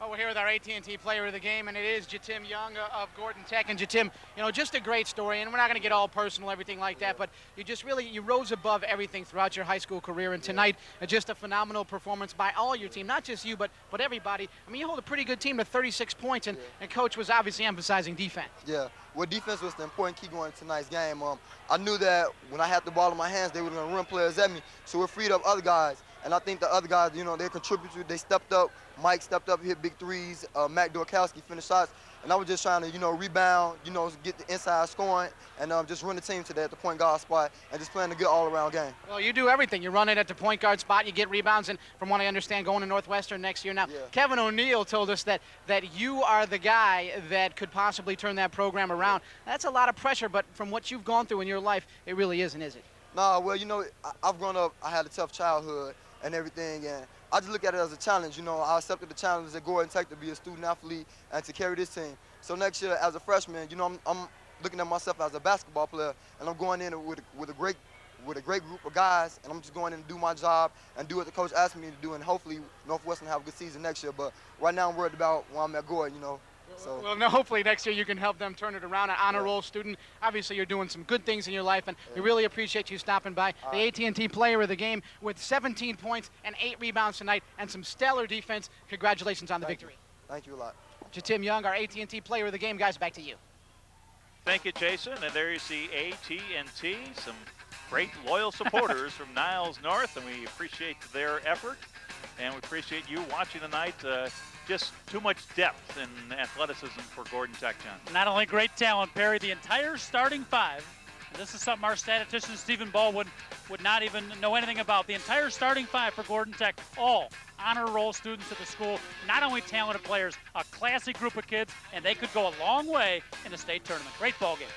Oh, we're here with our AT&T player of the game, and it is Jatim Young of Gordon Tech. And Jatim, you know, just a great story, and we're not going to get all personal, everything like that, but you just really, you rose above everything throughout your high school career, and tonight, just a phenomenal performance by all your team, not just you, but everybody. I mean, you hold a pretty good team to 36 points, and Coach was obviously emphasizing defense. Yeah, well, defense was the important key going into tonight's game. I knew that when I had the ball in my hands, they were going to run players at me, so it freed up other guys. And I think the other guys, you know, they contributed. They stepped up. Mike stepped up, hit big threes. Mac Dorkowski finished shots. And I was just trying to, you know, rebound, you know, get the inside scoring, and just run the team today at the point guard spot and just playing a good all-around game. Well, you do everything. You run it at the point guard spot. You get rebounds, and from what I understand, going to Northwestern next year. Now, Kevin O'Neill told us that you are the guy that could possibly turn that program around. That's a lot of pressure, but from what you've gone through in your life, it really isn't, is it? Nah, well, you know, I've grown up. I had a tough childhood and everything, and I just look at it as a challenge. You know, I accepted the challenge at Gordon Tech to be a student athlete and to carry this team. So next year, as a freshman, you know, I'm looking at myself as a basketball player, and I'm going in with a great group of guys, and I'm just going in and do my job and do what the coach asked me to do, and hopefully Northwestern have a good season next year. But right now, I'm worried about when I'm at Gordon, you know. So. Well, no, hopefully next year you can help them turn it around. An honor roll student. Obviously, you're doing some good things in your life, and we really appreciate you stopping by. The AT&T player of the game with 17 points and 8 rebounds tonight and some stellar defense. Congratulations on the victory. Thank you a lot. Jatim Young, our AT&T player of the game. Guys, back to you. Thank you, Jason. And there you see AT&T, some great loyal supporters from Niles North, and we appreciate their effort. And we appreciate you watching tonight. Just too much depth and athleticism for Gordon Tech, John. Not only great talent, Perry, the entire starting five. This is something our statistician, Stephen Ball, would not even know anything about. The entire starting five for Gordon Tech, all honor roll students at the school. Not only talented players, a classy group of kids, and they could go a long way in the state tournament. Great ball game.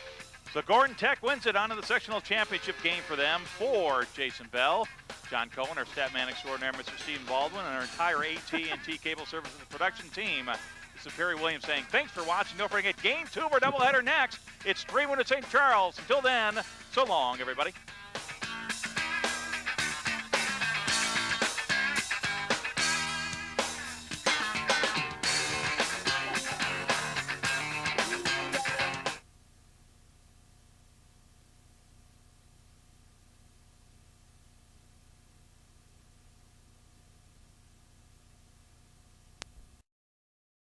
So Gordon Tech wins it onto the sectional championship game for them. For Jason Bell, John Cohen, our stat man extraordinaire, Mr. Stephen Baldwin, and our entire AT&T Cable Services production team. This is Perry Williams saying thanks for watching. Don't forget Game 2 of our doubleheader next. It's 3-1 at St. Charles. Until then, so long, everybody.